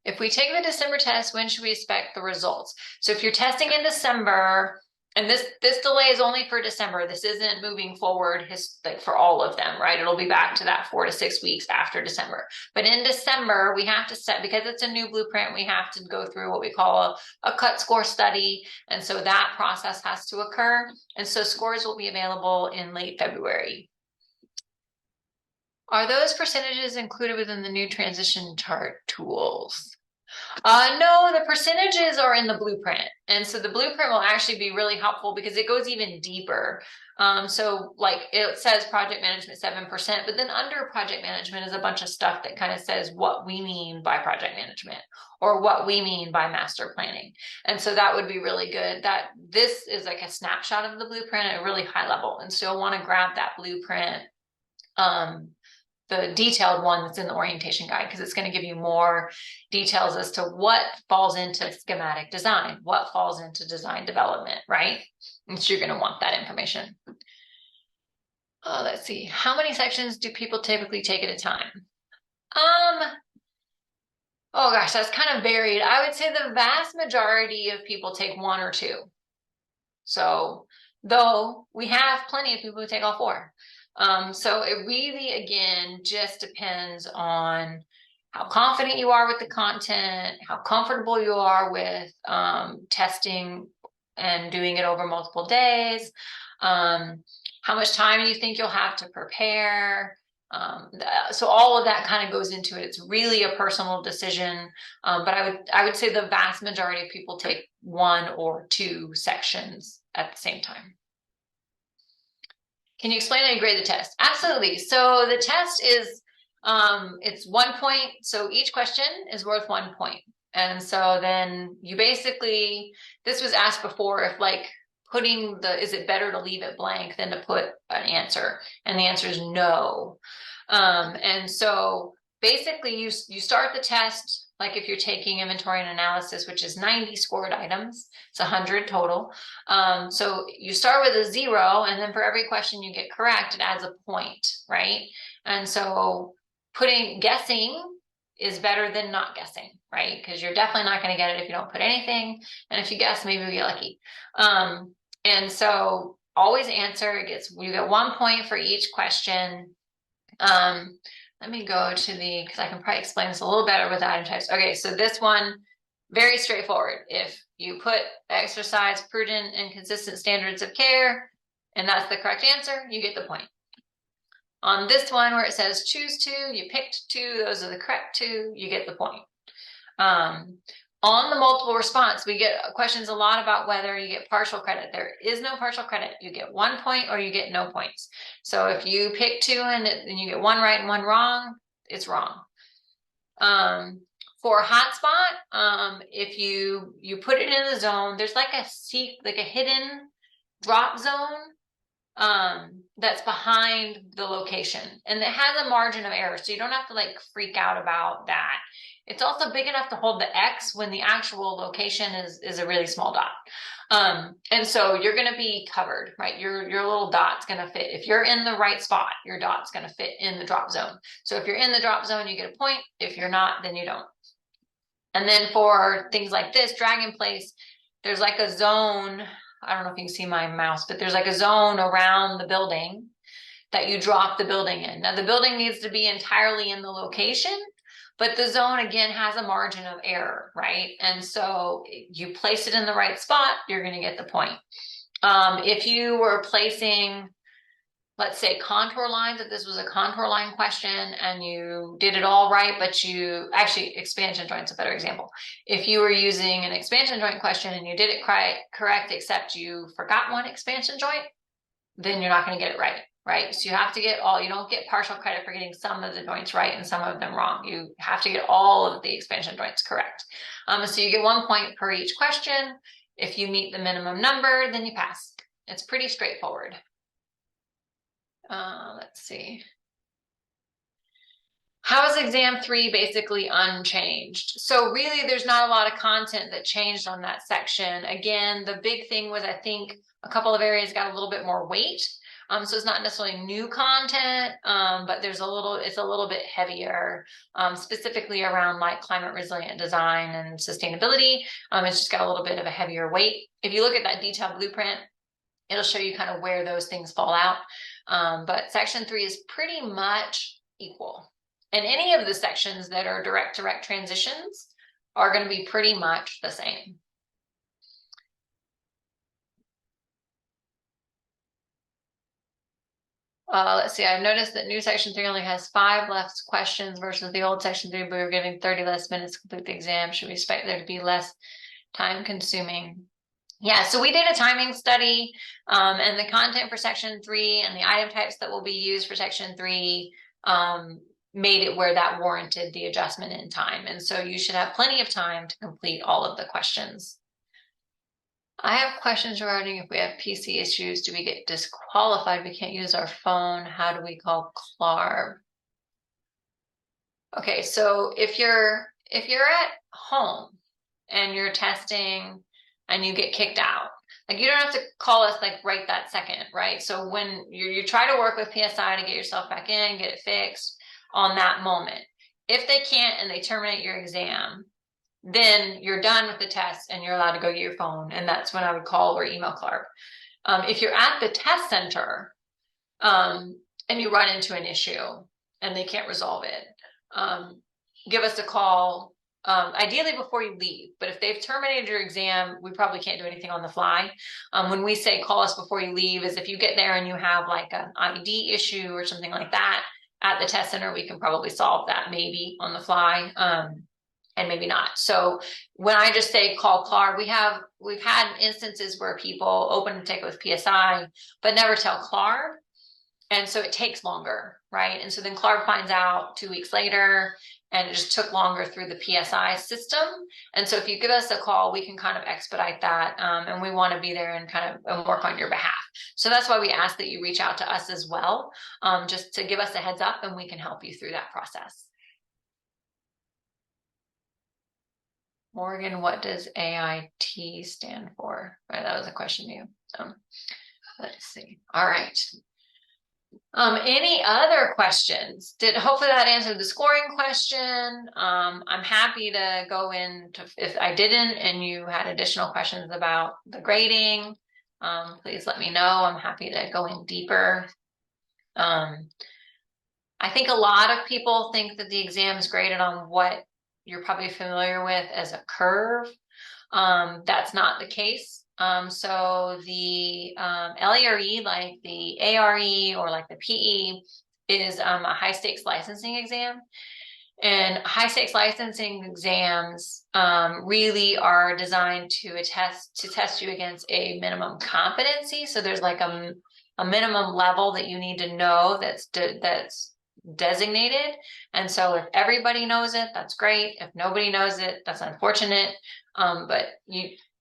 If we take the December test, when should we expect the results? So if you're testing in December, and this delay is only for December, this isn't moving forward like for all of them, right? It'll be back to that 4 to 6 weeks after December. But in December, we have to set, because it's a new blueprint, we have to go through what we call a cut score study. And so that process has to occur. And so scores will be available in late February. Are those percentages included within the new transition chart tools? No, the percentages are in the blueprint. And so the blueprint will actually be really helpful because it goes even deeper. So like it says project management 7%, but then under project management is a bunch of stuff that kind of says what we mean by project management or what we mean by master planning. And so that would be really good. That this is like a snapshot of the blueprint at a really high level. And so you'll want to grab that blueprint, the detailed one that's in the orientation guide, because it's going to give you more details as to what falls into schematic design, what falls into design development, right? And so you're going to want that information. Let's see. How many sections do people typically take at a time? Oh gosh, that's kind of varied. I would say the vast majority of people take 1 or 2. So though we have plenty of people who take all 4. So it really, again, just depends on how confident you are with the content, how comfortable you are with testing and doing it over multiple days, how much time you think you'll have to prepare. So all of that kind of goes into it. It's really a personal decision, but I would say the vast majority of people take 1 or 2 sections at the same time. Can you explain how you grade the test? Absolutely. So the test is, it's 1 point. So each question is worth 1 point. And so then you basically, this was asked before, if like putting is it better to leave it blank than to put an answer? And the answer is no. And so basically you start the test, like if you're taking inventory and analysis, which is 90 scored items, it's 100 total. So you start with a 0, and then for every question you get correct, it adds a point, right? And so guessing is better than not guessing, right? Because you're definitely not going to get it if you don't put anything. And if you guess, maybe we get lucky. And so always answer. You get 1 point for each question. Let me go to because I can probably explain this a little better with item types. Okay, so this one, very straightforward. If you put exercise prudent and consistent standards of care, and that's the correct answer, you get the point. On this one where it says choose 2, you picked 2, those are the correct 2, you get the point. On the multiple response, we get questions a lot about whether you get partial credit. There is no partial credit. You get 1 point or you get no points. So if you pick 2 and you get 1 right and 1 wrong, it's wrong. For a hotspot, if you put it in the zone, there's like a hidden drop zone that's behind the location, and it has a margin of error, so you don't have to like freak out about that. It's also big enough to hold the X when the actual location is a really small dot. And so you're going to be covered, right? Your little dot's going to fit. If you're in the right spot, your dot's going to fit in the drop zone. So if you're in the drop zone, you get a point. If you're not, then you don't. And then for things like this, Dragon Place, there's like a zone. I don't know if you can see my mouse, but there's like a zone around the building that you drop the building in. Now the building needs to be entirely in the location, but the zone again has a margin of error, right? And so you place it in the right spot, you're going to get the point. If you were placing, let's say, contour lines, if this was a contour line question and you did it all right, but expansion joint's a better example. If you were using an expansion joint question and you did it correct, except you forgot one expansion joint, then you're not going to get it right. Right. So you have to you don't get partial credit for getting some of the joints right and some of them wrong. You have to get all of the expansion joints correct. So you get 1 point per each question. If you meet the minimum number, then you pass. It's pretty straightforward. Let's see. How is exam 3 basically unchanged? So really, there's not a lot of content that changed on that section. Again, the big thing was, I think, a couple of areas got a little bit more weight. So it's not necessarily new content, but it's a little bit heavier, specifically around like climate resilient design and sustainability. It's just got a little bit of a heavier weight. If you look at that detailed blueprint, it'll show you kind of where those things fall out. But section 3 is pretty much equal. And any of the sections that are direct transitions are going to be pretty much the same. Let's see, I've noticed that new section 3 only has 5 left questions versus the old section 3, but we're giving 30 less minutes to complete the exam. Should we expect there to be less time consuming? Yeah, so we did a timing study, and the content for section 3 and the item types that will be used for section 3 made it where that warranted the adjustment in time. And so you should have plenty of time to complete all of the questions. I have questions regarding if we have PC issues, do we get disqualified? We can't use our phone. How do we call CLARB? Okay, so if you're at home and you're testing and you get kicked out, like you don't have to call us like right that second, right? So when you try to work with PSI to get yourself back in, get it fixed on that moment. If they can't and they terminate your exam, then you're done with the test and you're allowed to go get your phone. And that's when I would call or email CLARB. If you're at the test center and you run into an issue and they can't resolve it, give us a call, ideally before you leave. But if they've terminated your exam, we probably can't do anything on the fly. When we say call us before you leave, is if you get there and you have like an ID issue or something like that at the test center, we can probably solve that maybe on the fly. And maybe not. So when I just say call CLARB, we've had instances where people open a ticket with PSI, but never tell CLARB. And so it takes longer, right? And so then Clark finds out 2 weeks later, and it just took longer through the PSI system. And so if you give us a call, we can kind of expedite that. And we want to be there and kind of work on your behalf. So that's why we ask that you reach out to us as well, just to give us a heads up, and we can help you through that process. Morgan, what does AIT stand for? Right, that was a question to you. Let's see. All right. Any other questions? Hopefully that answered the scoring question. I'm happy to go into, if I didn't and you had additional questions about the grading, please let me know. I'm happy to go in deeper. I think a lot of people think that the exam is graded on what you're probably familiar with as a curve. That's not the case. So the LERE, like the ARE or like the PE, is a high stakes licensing exam. And high stakes licensing exams really are designed to test you against a minimum competency. So there's like a minimum level that you need to know that's designated. And so if everybody knows it, that's great. If nobody knows it, that's unfortunate. But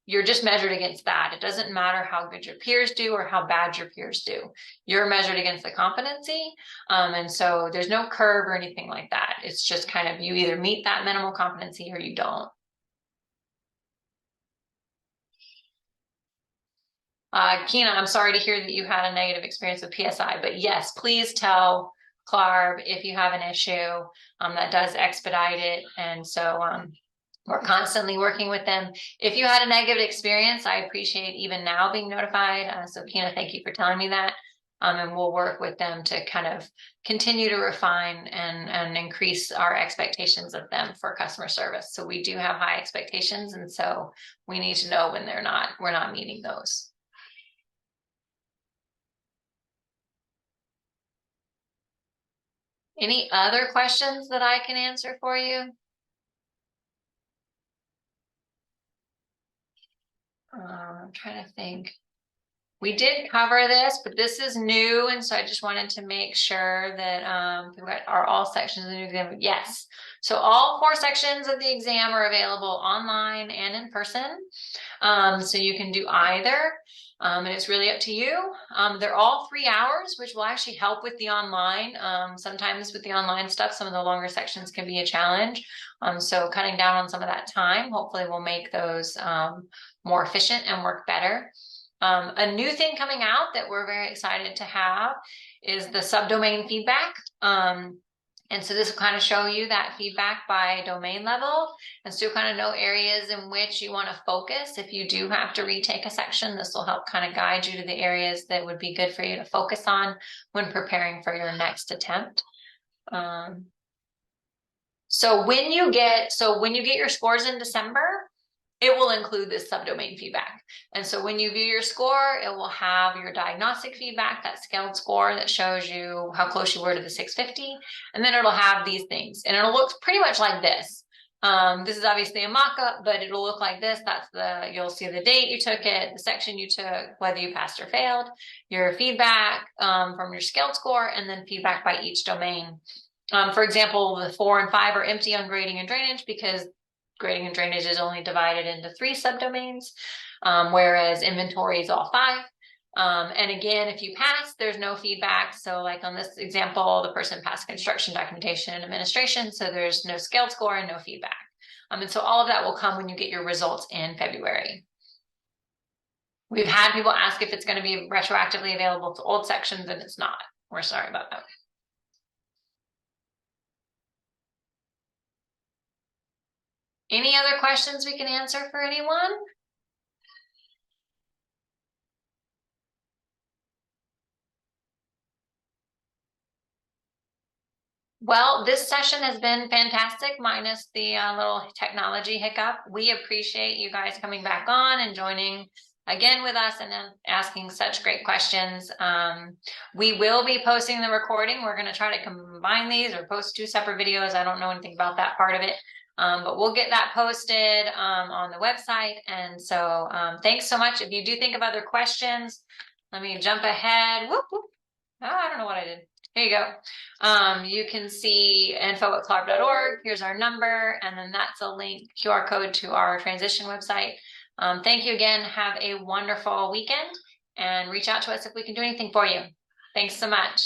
you're just measured against that. It doesn't matter how good your peers do or how bad your peers do. You're measured against the competency. And so there's no curve or anything like that. It's just kind of, you either meet that minimal competency or you don't. Kina, I'm sorry to hear that you had a negative experience with PSI, but yes, please tell Clarb if you have an issue. That does expedite it. And so we're constantly working with them. If you had a negative experience, I appreciate even now being notified. So Kina, thank you for telling me that. And we'll work with them to kind of continue to refine and increase our expectations of them for customer service. So we do have high expectations. And so we need to know when we're not meeting those. Any other questions that I can answer for you? I'm trying to think. We did cover this, but this is new, and so I just wanted to make sure that are all sections of the new exam. Yes, so all 4 sections of the exam are available online and in person. So you can do either. And it's really up to you. They're all 3 hours, which will actually help with the online. Sometimes with the online stuff, some of the longer sections can be a challenge. So cutting down on some of that time, hopefully will make those more efficient and work better. A new thing coming out that we're very excited to have is the subdomain feedback. And so this will kind of show you that feedback by domain level, and so you'll kind of know areas in which you want to focus. If you do have to retake a section, this will help kind of guide you to the areas that would be good for you to focus on when preparing for your next attempt. So when you get your scores in December, it will include this subdomain feedback. And so when you view your score, it will have your diagnostic feedback, that scaled score that shows you how close you were to the 650. And then it'll have these things, and it'll look pretty much like this. This is obviously a mock-up, but it'll look like this. You'll see the date you took it, the section you took, whether you passed or failed, your feedback from your scaled score, and then feedback by each domain. For example, the 4 and 5 are empty on grading and drainage because grading and drainage is only divided into 3 subdomains, whereas inventory is all 5. And again, if you pass, there's no feedback. So like on this example, the person passed construction, documentation, and administration. So there's no scaled score and no feedback. And so all of that will come when you get your results in February. We've had people ask if it's going to be retroactively available to old sections, and it's not. We're sorry about that. Any other questions we can answer for anyone? Well, this session has been fantastic, minus the little technology hiccup. We appreciate you guys coming back on and joining again with us and asking such great questions. We will be posting the recording. We're going to try to combine these or post 2 separate videos. I don't know anything about that part of it. But we'll get that posted on the website. And so thanks so much. If you do think of other questions, let me jump ahead. Whoop, whoop. Oh, I don't know what I did. Here you go. You can see info@clarb.org. Here's our number, and then that's a link, QR code to our transition website. Thank you again. Have a wonderful weekend and reach out to us if we can do anything for you. Thanks so much.